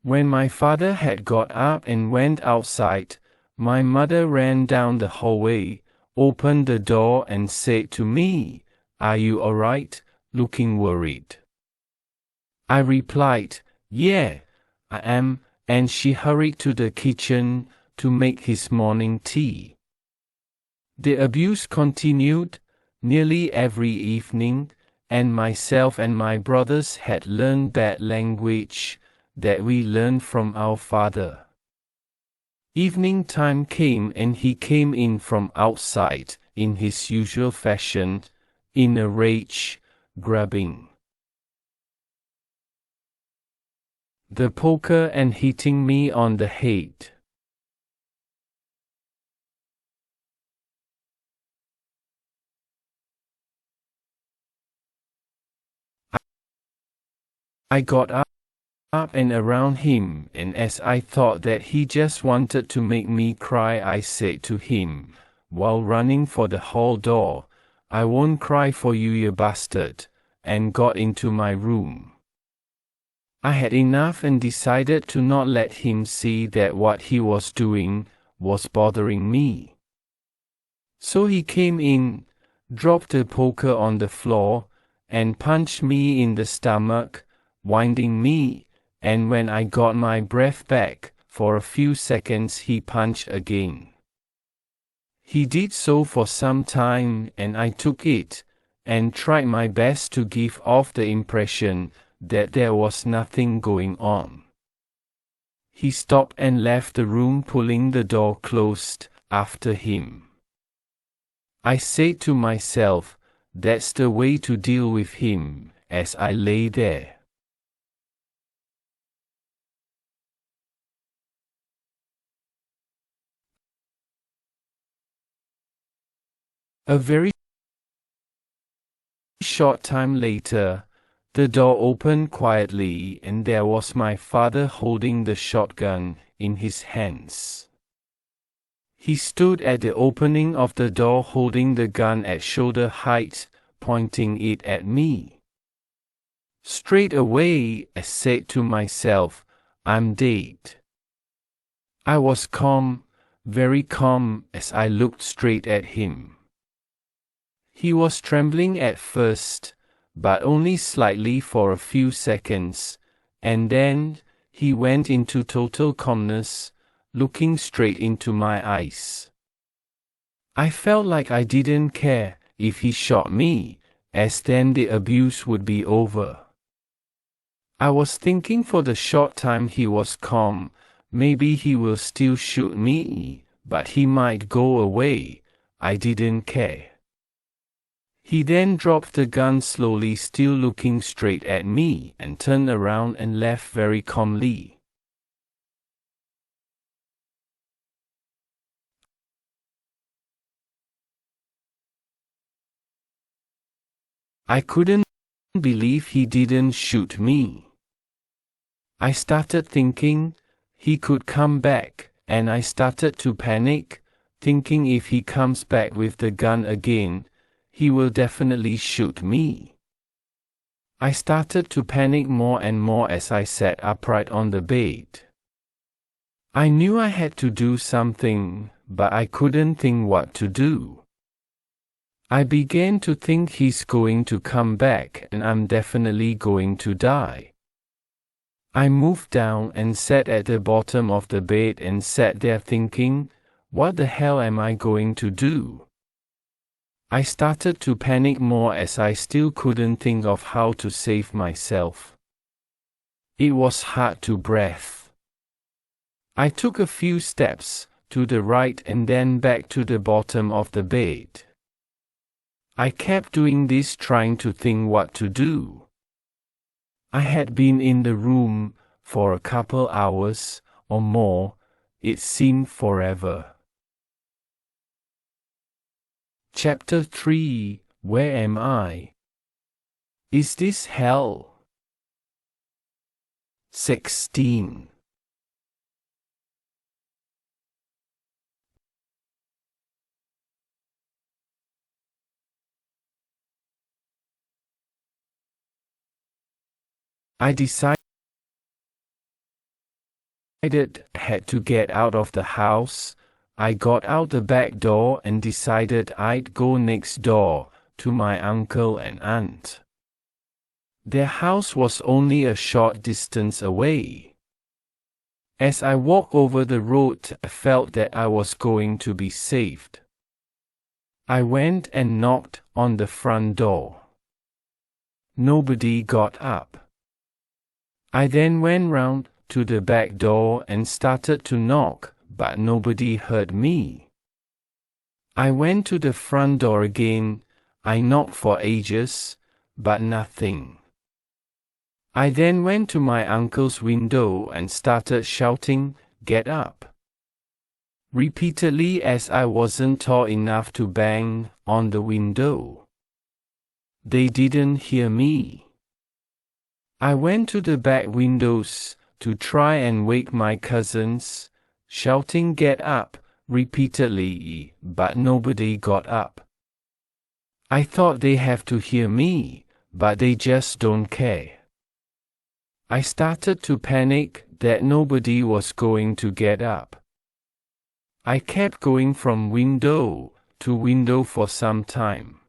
When my father had got up and went outside, my mother ran down the hallway, opened the door and said to me, "Are you alright?" looking worried. I replied, "Yeah, I am," and she hurried to the kitchen to make his morning tea. The abuse continued nearly every evening, and myself and my brothers had learned bad language that we learned from our father. Evening time came and he came in from outside, in his usual fashion, in a rage, grabbing the poker and hitting me on the head. I got up and around him, and as I thought that he just wanted to make me cry, I said to him, while running for the hall door, "I won't cry for you, you bastard," and got into my room. I had enough and decided to not let him see that what he was doing was bothering me. So he came in, dropped the poker on the floor, and punched me in the stomach, winding me, and when I got my breath back, for a few seconds he punched again. He did so for some time, and I took it, and tried my best to give off the impression that there was nothing going on. He stopped and left the room, pulling the door closed after him. I said to myself, that's the way to deal with him, as I lay there. A very short time later, the door opened quietly and there was my father holding the shotgun in his hands. He stood at the opening of the door holding the gun at shoulder height, pointing it at me. Straight away, I said to myself, I'm dead. I was calm, very calm, as I looked straight at him. He was trembling at first, but only slightly for a few seconds, and then he went into total calmness, looking straight into my eyes. I felt like I didn't care if he shot me, as then the abuse would be over. I was thinking for the short time he was calm, maybe he will still shoot me, but he might go away. I didn't care. He then dropped the gun slowly, still looking straight at me, and turned around and left very calmly. I couldn't believe he didn't shoot me. I started thinking he could come back, and I started to panic, thinking if he comes back with the gun again, he will definitely shoot me. I started to panic more and more as I sat upright on the bed. I knew I had to do something, but I couldn't think what to do. I began to think he's going to come back and I'm definitely going to die. I moved down and sat at the bottom of the bed and sat there thinking, what the hell am I going to do? I started to panic more as I still couldn't think of how to save myself. It was hard to breathe. I took a few steps to the right and then back to the bottom of the bed. I kept doing this, trying to think what to do. I had been in the room for a couple hours or more. It seemed forever. Chapter 3: Where am I? Is this hell? 16. I decided I had to get out of the house. I got out the back door and decided I'd go next door to my uncle and aunt. Their house was only a short distance away. As I walked over the road, I felt that I was going to be saved. I went and knocked on the front door. Nobody got up. I then went round to the back door and started to knock, but nobody heard me. I went to the front door again. I knocked for ages, but nothing. I then went to my uncle's window and started shouting, "Get up!" repeatedly, as I wasn't tall enough to bang on the window. They didn't hear me. I went to the back windows to try and wake my cousins, shouting "Get up!" repeatedly, but nobody got up. I thought they have to hear me, but they just don't care. I started to panic that nobody was going to get up. I kept going from window to window for some time.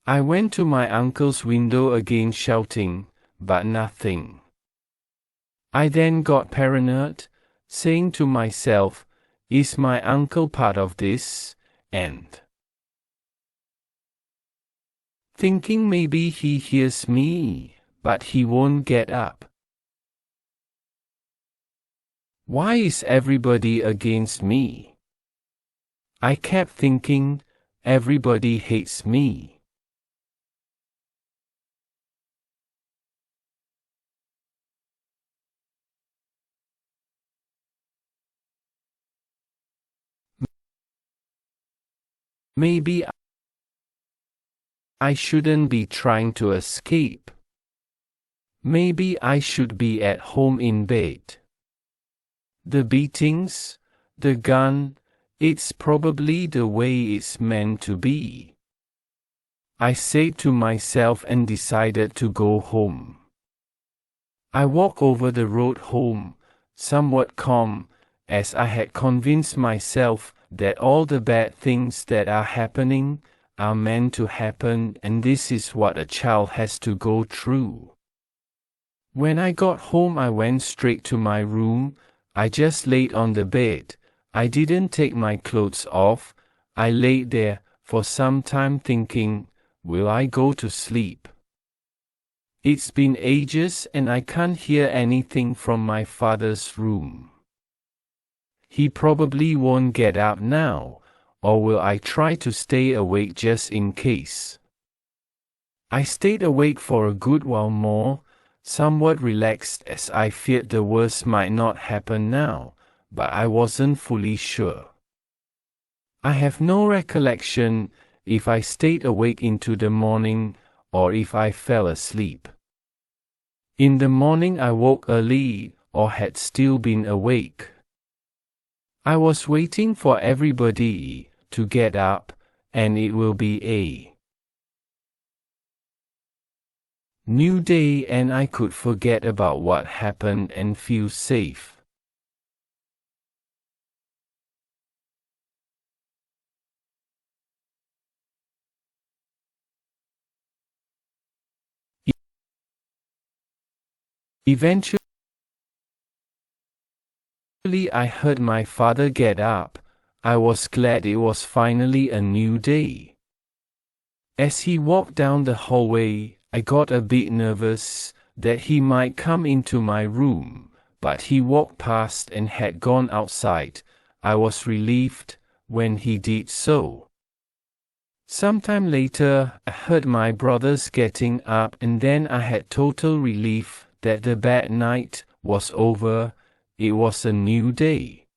I went to my uncle's window again shouting, but nothing. I then got paranoid, saying to myself, is my uncle part of this? And thinking maybe he hears me, but he won't get up. Why is everybody against me? I kept thinking, everybody hates me. Maybe I shouldn't be trying to escape. Maybe I should be at home in bed. The beatings, the gun, it's probably the way it's meant to be. I said to myself and decided to go home. I walked over the road home, somewhat calm, as I had convinced myself that all the bad things that are happening are meant to happen, and this is what a child has to go through. When I got home, I went straight to my room. I just laid on the bed. I didn't take my clothes off. I laid there for some time thinking, will I go to sleep? It's been ages and I can't hear anything from my father's room. He probably won't get up now, or will I try to stay awake just in case? I stayed awake for a good while more, somewhat relaxed as I feared the worst might not happen now, but I wasn't fully sure. I have no recollection if I stayed awake into the morning or if I fell asleep. In the morning I woke early or had still been awake. I was waiting for everybody to get up, and it will be a new day and I could forget about what happened and feel safe. Eventually I heard my father get up. I was glad it was finally a new day. As he walked down the hallway, I got a bit nervous that he might come into my room, but he walked past and had gone outside. I was relieved when he did so. Sometime later, I heard my brothers getting up, and then I had total relief that the bad night was over. It was a new day.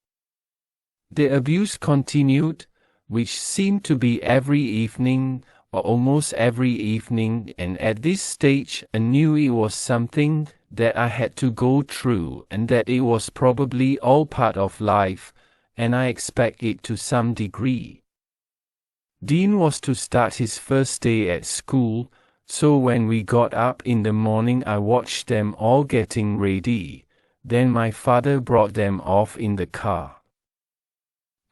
The abuse continued, which seemed to be every evening, or almost every evening, and at this stage I knew it was something that I had to go through and that it was probably all part of life, and I expect it to some degree. Dean was to start his first day at school, so when we got up in the morning I watched them all getting ready. Then my father brought them off in the car.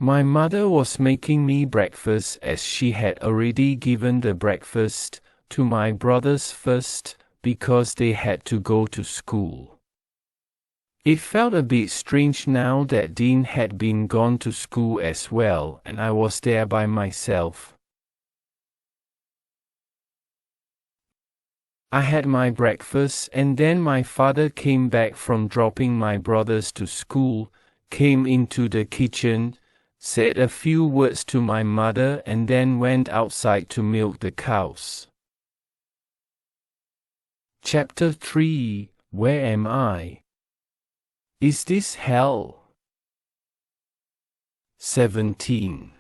My mother was making me breakfast as she had already given the breakfast to my brothers first because they had to go to school. It felt a bit strange now that Dean had been gone to school as well and I was there by myself. I had my breakfast and then my father came back from dropping my brothers to school, came into the kitchen, said a few words to my mother and then went outside to milk the cows. Chapter 3 Where Am I? Is this hell? 17.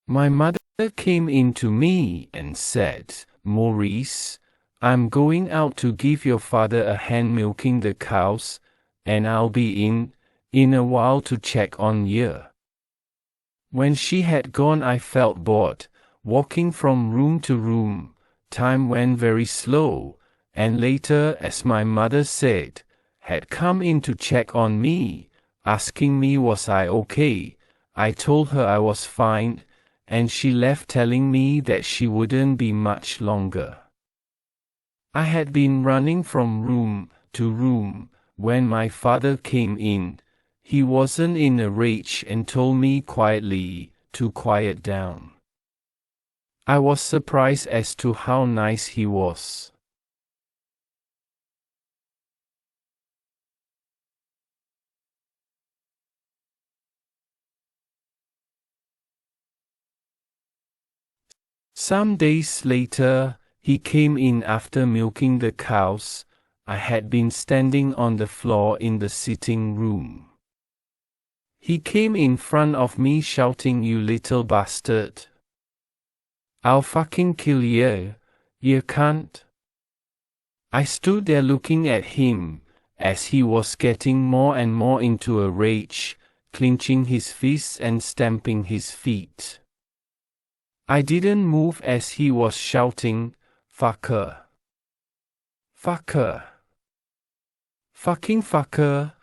My mother came in to me and said, Maurice, I'm going out to give your father a hand milking the cows, and I'll be in a while to check on you. When she had gone I felt bored, walking from room to room. Time went very slow, and later, as my mother said, had come in to check on me, asking me was I okay. I told her I was fine, and she left telling me that she wouldn't be much longer. I had been running from room to room when my father came in. He wasn't in a rage and told me quietly to quiet down. I was surprised as to how nice he was. Some days later, he came in after milking the cows. I had been standing on the floor in the sitting room. He came in front of me shouting, "You little bastard. I'll fucking kill you, you cunt." I stood there looking at him, as he was getting more and more into a rage, clenching his fists and stamping his feet. I didn't move as he was shouting, "Fucker. Fucker. Fucking fucker,"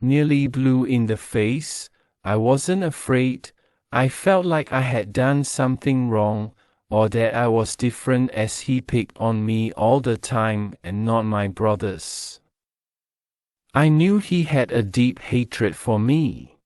nearly blue in the face. I wasn't afraid. I felt like I had done something wrong, or that I was different, as he picked on me all the time and not my brothers. I knew he had a deep hatred for me.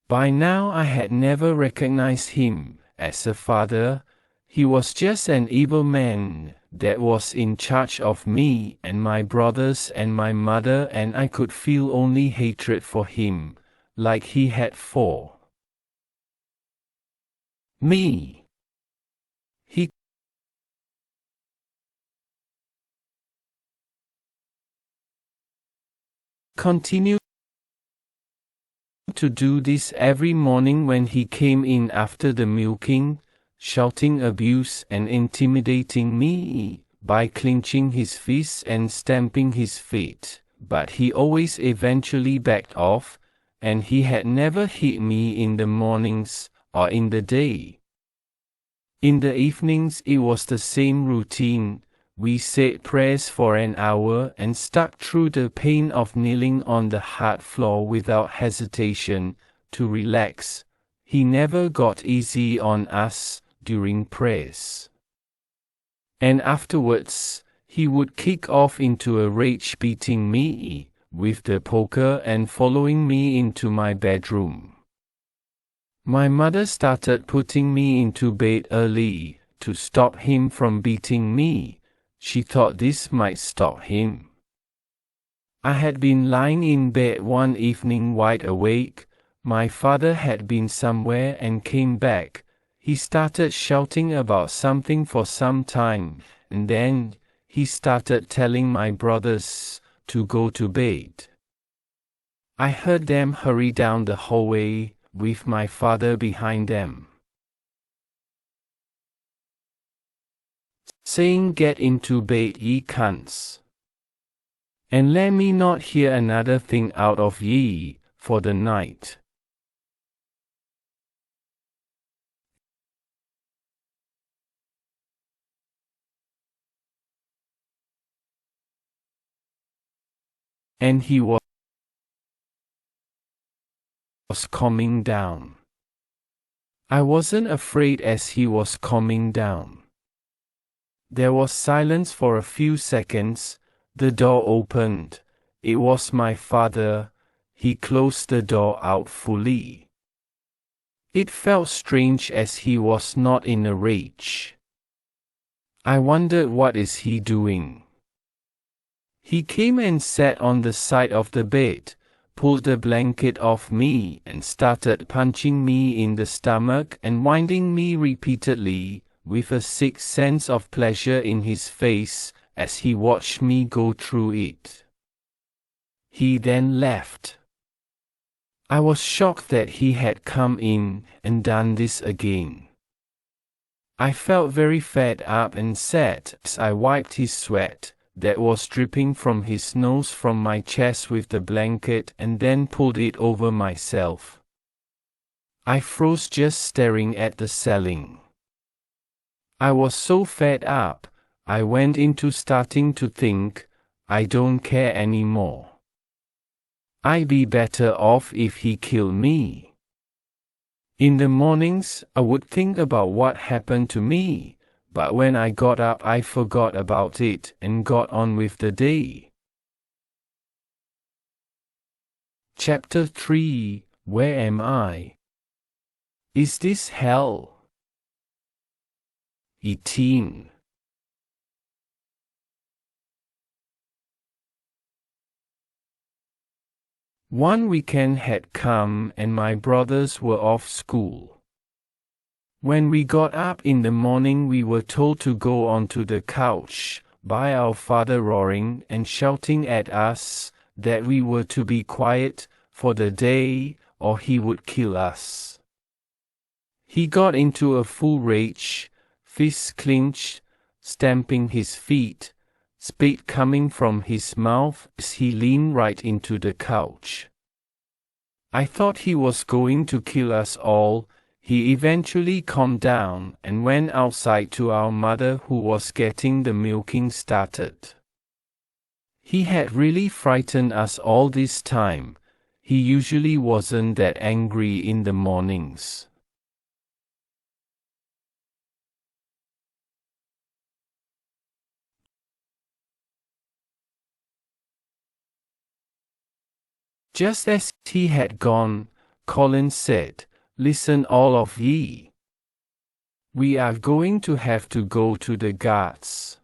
By now I had never recognized him as a father. He was just an evil man that was in charge of me and my brothers and my mother, and I could feel only hatred for him, like he had for me. He continued to do this every morning when he came in after the milking, shouting abuse and intimidating me by clenching his fists and stamping his feet, but he always eventually backed off, and he had never hit me in the mornings or in the day. In the evenings it was the same routine. We said prayers for an hour and stuck through the pain of kneeling on the hard floor without hesitation, to relax. He never got easy on us during prayers. And afterwards, he would kick off into a rage, beating me with the poker and following me into my bedroom. My mother started putting me into bed early to stop him from beating me. She thought this might stop him. I had been lying in bed one evening wide awake. My father had been somewhere and came back. He started shouting about something for some time, and then he started telling my brothers to go to bed. I heard them hurry down the hallway, with my father behind them, saying, "Get into bed, ye cunts, and let me not hear another thing out of ye for the night." And he was calming down. I wasn't afraid as he was calming down. There was silence for a few seconds. The door opened. It was my father. He closed the door out fully. It felt strange as he was not in a rage. I wondered, what is he doing? He came and sat on the side of the bed, pulled the blanket off me and started punching me in the stomach and winding me repeatedly, with a sick sense of pleasure in his face as he watched me go through it. He then left. I was shocked that he had come in and done this again. I felt very fed up and sad as I wiped his sweat that was dripping from his nose from my chest with the blanket and then pulled it over myself. I froze just staring at the ceiling. I was so fed up, I went into starting to think, I don't care anymore. I'd be better off if he killed me. In the mornings, I would think about what happened to me, but when I got up I forgot about it and got on with the day. Chapter 3: Where am I? Is this hell? 18. One weekend had come and my brothers were off school. When we got up in the morning we were told to go onto the couch, by our father roaring and shouting at us that we were to be quiet for the day or he would kill us. He got into a full rage, fists clenched, stamping his feet, spit coming from his mouth as he leaned right into the couch. I thought he was going to kill us all. He eventually calmed down and went outside to our mother, who was getting the milking started. He had really frightened us all this time. He usually wasn't that angry in the mornings. Just as he had gone, Colin said, "Listen, all of ye. We are going to have to go to the guards."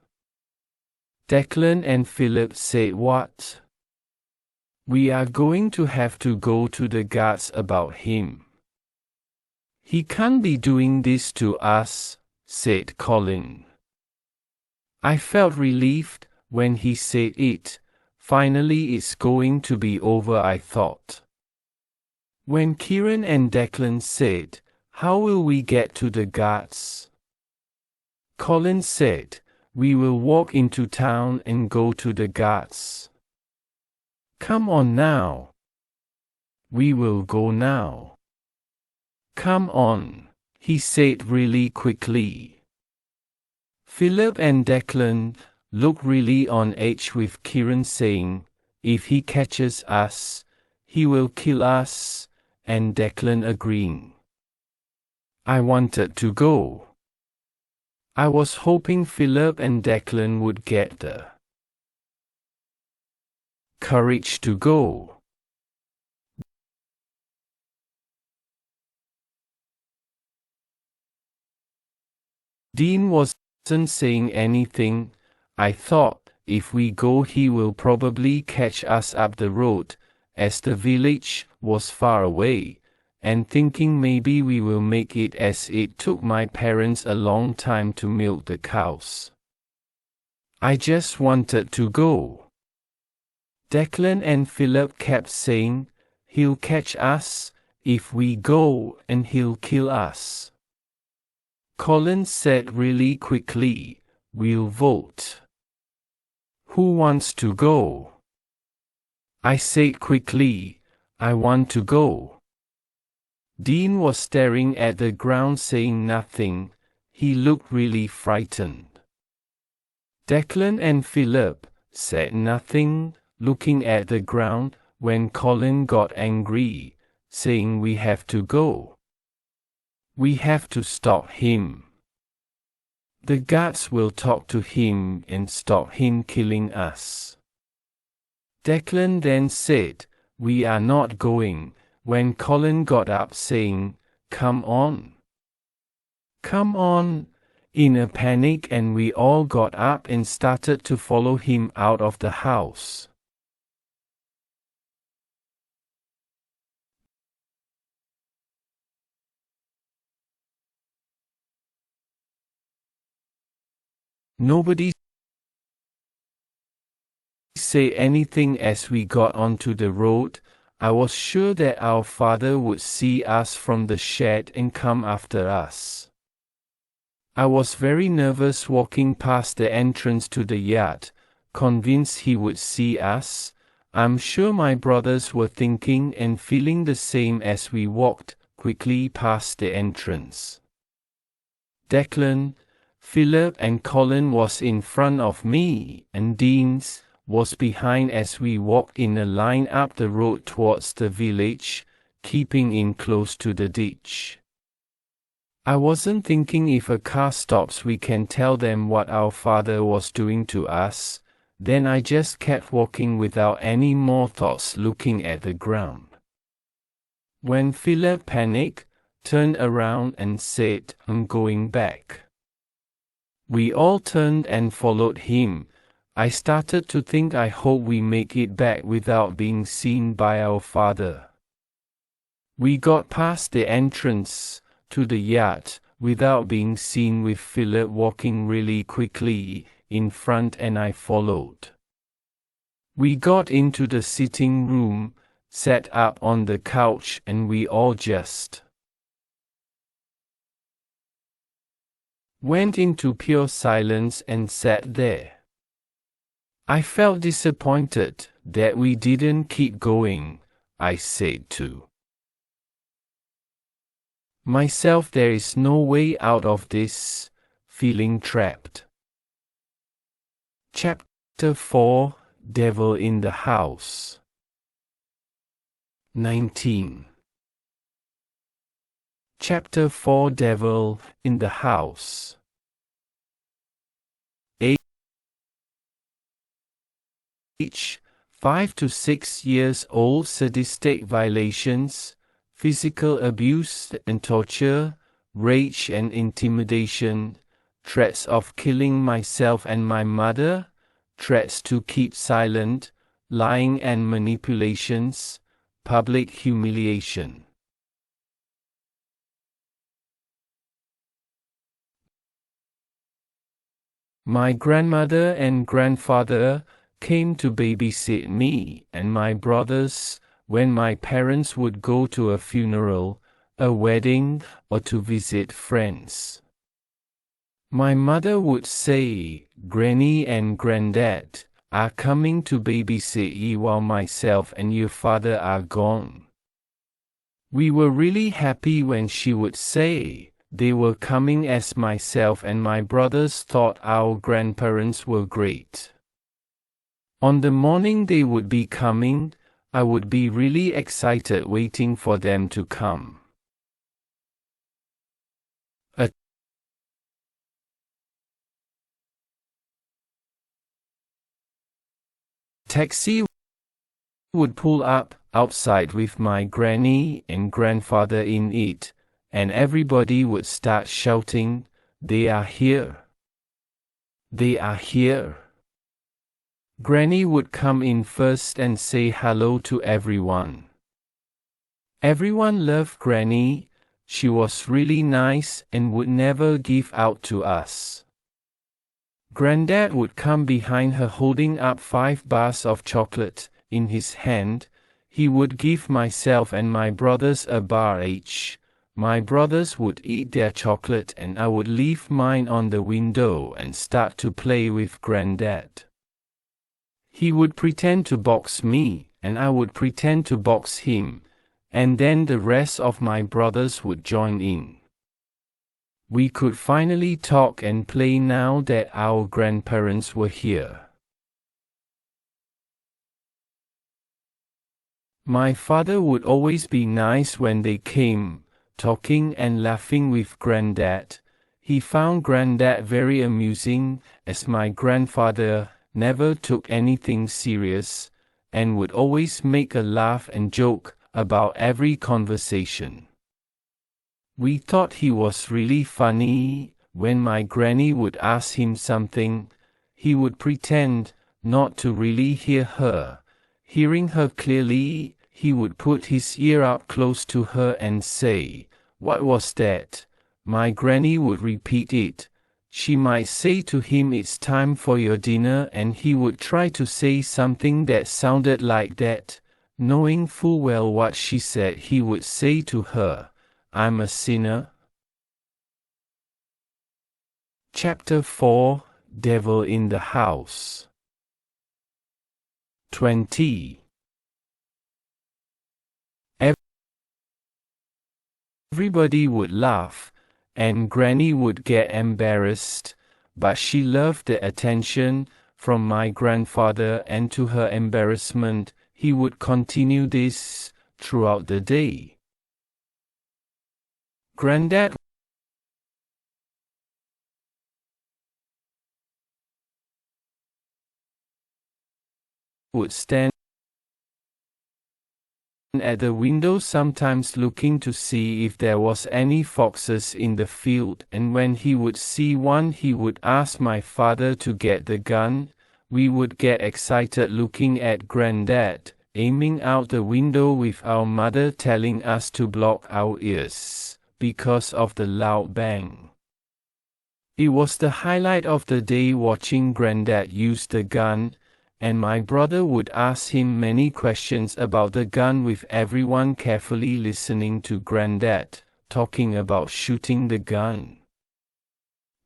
Declan and Philip said, "What?" "We are going to have to go to the guards about him. He can't be doing this to us," said Colin. I felt relieved when he said it. Finally it's going to be over, I thought. When Kieran and Declan said, "How will we get to the guards?" Colin said, "We will walk into town and go to the guards." "Come on now." "We will go now." "Come on," he said really quickly. Philip and Declan looked really on edge, with Kieran saying, "If he catches us, he will kill us," and Declan agreeing. I wanted to go. I was hoping Philip and Declan would get the courage to go. Dean wasn't saying anything. I thought, if we go he will probably catch us up the road, as the village was far away, and thinking maybe we will make it, as it took my parents a long time to milk the cows. I just wanted to go. Declan and Philip kept saying, "He'll catch us if we go, and he'll kill us." Colin said really quickly, "We'll vote. Who wants to go?" I said quickly, "I want to go." Dean was staring at the ground saying nothing. He looked really frightened. Declan and Philip said nothing, looking at the ground, when Colin got angry, saying, "We have to go. We have to stop him. The guards will talk to him and stop him killing us." Declan then said, "We are not going," when Colin got up saying, "Come on. Come on," in a panic, and we all got up and started to follow him out of the house. Nobody said anything as we got onto the road. I was sure that our father would see us from the shed and come after us. I was very nervous walking past the entrance to the yard, convinced he would see us. I'm sure my brothers were thinking and feeling the same as we walked quickly past the entrance. Declan, Philip and Colin was in front of me, and Dean's was behind as we walked in a line up the road towards the village, keeping in close to the ditch. I wasn't thinking if a car stops we can tell them what our father was doing to us. Then I just kept walking without any more thoughts, looking at the ground. When Philip panicked, turned around and said, "I'm going back." We all turned and followed him. I started to think, I hope we make it back without being seen by our father. We got past the entrance to the yard without being seen, with Philip walking really quickly, in front and I followed. We got into the sitting room, sat up on the couch and we all just went into pure silence and sat there. I felt disappointed that we didn't keep going. I said to myself, there is no way out of this, feeling trapped. Chapter 4, Devil in the House. 19. Chapter 4, Devil in the House. Age 5 to 6 years old. Sadistic violations, physical abuse and torture, rage and intimidation, threats of killing myself and my mother, threats to keep silent, lying and manipulations, public humiliation. My grandmother and grandfather came to babysit me and my brothers when my parents would go to a funeral, a wedding, or to visit friends. My mother would say, "Granny and Granddad are coming to babysit you while myself and your father are gone." We were really happy when she would say they were coming, as myself and my brothers thought our grandparents were great. On the morning they would be coming, I would be really excited waiting for them to come. A taxi would pull up outside with my granny and grandfather in it, and everybody would start shouting, "They are here! They are here!" Granny would come in first and say hello to everyone. Everyone loved Granny. She was really nice and would never give out to us. Granddad would come behind her holding up 5 bars of chocolate in his hand. He would give myself and my brothers a bar each. My brothers would eat their chocolate and I would leave mine on the window and start to play with Granddad. He would pretend to box me, and I would pretend to box him, and then the rest of my brothers would join in. We could finally talk and play now that our grandparents were here. My father would always be nice when they came, talking and laughing with Granddad. He found Granddad very amusing, as my grandfather never took anything serious, and would always make a laugh and joke about every conversation. We thought he was really funny. When my granny would ask him something, he would pretend not to really hear her. Hearing her clearly, he would put his ear up close to her and say, "What was that?" My granny would repeat it. She might say to him, "It's time for your dinner," and he would try to say something that sounded like that. Knowing full well what she said, he would say to her, "I'm a sinner." Chapter 4, Devil in the House. 20. Everybody would laugh, and Granny would get embarrassed, but she loved the attention from my grandfather, and to her embarrassment, he would continue this throughout the day. Granddad would stand at the window, sometimes looking to see if there was any foxes in the field, and when he would see one, he would ask my father to get the gun. We would get excited looking at Granddad, aiming out the window, with our mother telling us to block our ears because of the loud bang. It was the highlight of the day watching Granddad use the gun, and my brother would ask him many questions about the gun with everyone carefully listening to Granddad, talking about shooting the gun.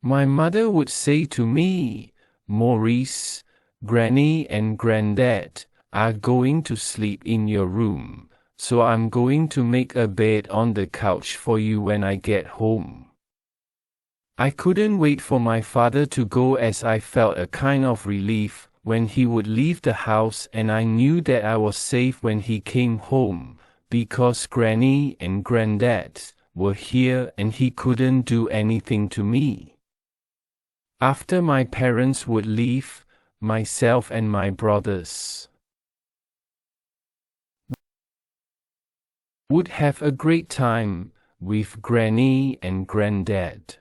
My mother would say to me, "Maurice, Granny and Granddad are going to sleep in your room, so I'm going to make a bed on the couch for you when I get home." I couldn't wait for my father to go, as I felt a kind of relief when he would leave the house, and I knew that I was safe when he came home, because Granny and Granddad were here and he couldn't do anything to me. After my parents would leave, myself and my brothers would have a great time with Granny and Granddad.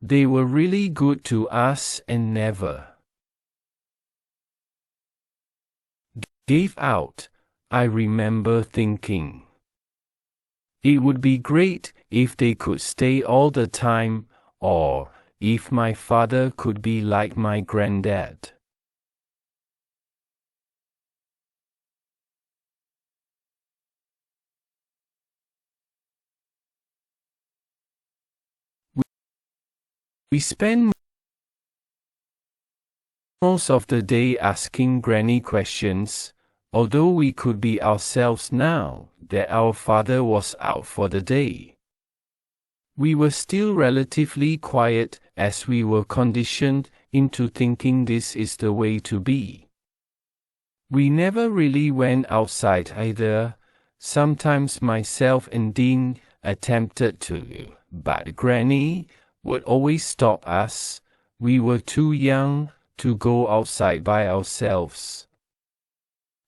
They were really good to us and never gave out. I remember thinking it would be great if they could stay all the time, or if my father could be like my granddad. We spent most of the day asking Granny questions, although we could be ourselves now that our father was out for the day. We were still relatively quiet, as we were conditioned into thinking this is the way to be. We never really went outside either. Sometimes myself and Dean attempted to, but Granny would always stop us. We were too young to go outside by ourselves.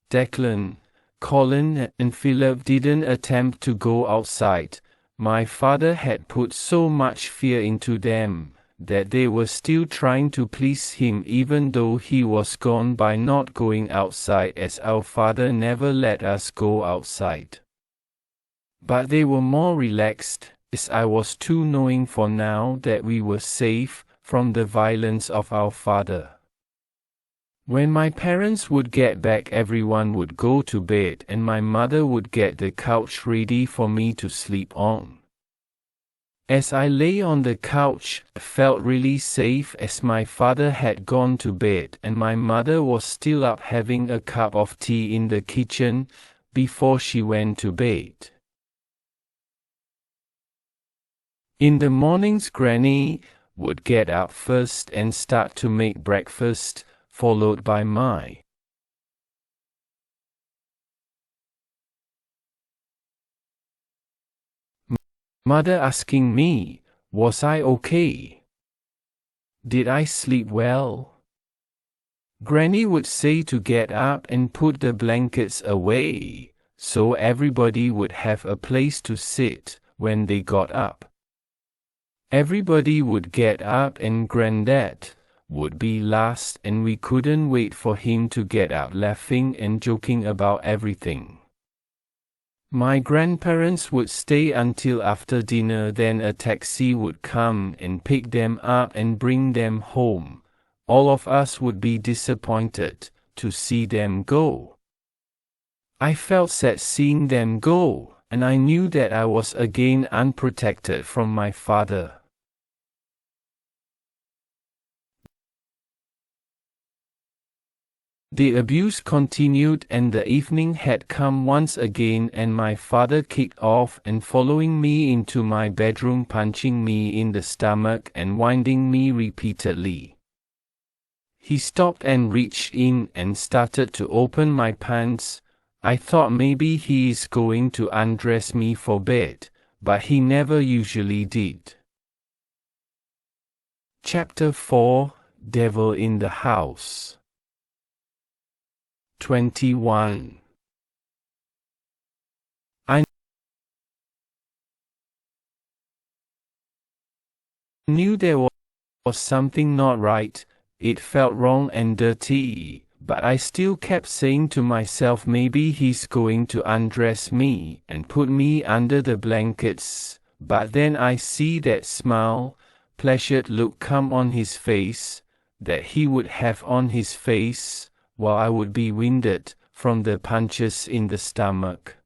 Declan, Colin and Philip didn't attempt to go outside. My father had put so much fear into them that they were still trying to please him even though he was gone by not going outside, as our father never let us go outside. But they were more relaxed, as I was too knowing for now that we were safe from the violence of our father. When my parents would get back, everyone would go to bed and my mother would get the couch ready for me to sleep on. As I lay on the couch, I felt really safe, as my father had gone to bed and my mother was still up having a cup of tea in the kitchen before she went to bed. In the mornings, Granny would get up first and start to make breakfast, followed by my mother asking me, was I okay? Did I sleep well? Granny would say to get up and put the blankets away, so everybody would have a place to sit when they got up. Everybody would get up and Granddad would be last, and we couldn't wait for him to get out, laughing and joking about everything. My grandparents would stay until after dinner, then a taxi would come and pick them up and bring them home. All of us would be disappointed to see them go. I felt sad seeing them go, and I knew that I was again unprotected from my father. The abuse continued, and the evening had come once again, and my father kicked off and following me into my bedroom, punching me in the stomach and winding me repeatedly. He stopped and reached in and started to open my pants. I thought maybe he is going to undress me for bed, but he never usually did. Chapter 4: Devil in the House. 21. I knew there was something not right. It felt wrong and dirty, but I still kept saying to myself, maybe he's going to undress me and put me under the blankets. But then I see that smile pleasured look come on his face, that he would have on his face, while I would be winded from the punches in the stomach.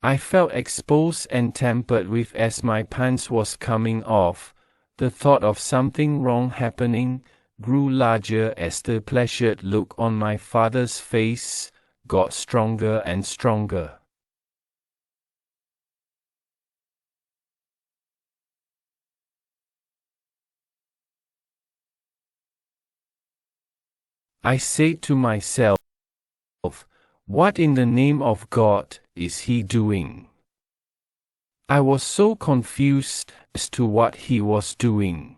I felt exposed and tampered with as my pants was coming off. The thought of something wrong happening grew larger as the pleasured look on my father's face got stronger and stronger. I said to myself, what in the name of God is he doing? I was so confused as to what he was doing.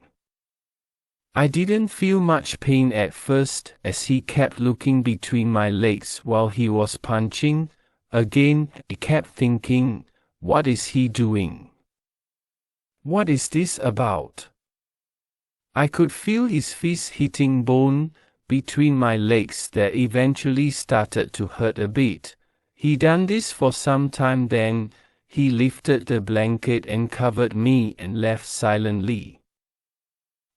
I didn't feel much pain at first as he kept looking between my legs while he was punching. Again, I kept thinking, what is he doing? What is this about? I could feel his fist hitting bone between my legs that eventually started to hurt a bit. He done this for some time, then he lifted the blanket and covered me and left silently.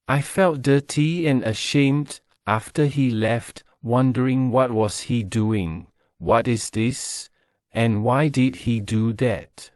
I felt dirty and ashamed after he left, wondering what was he doing, what is this, and why did he do that?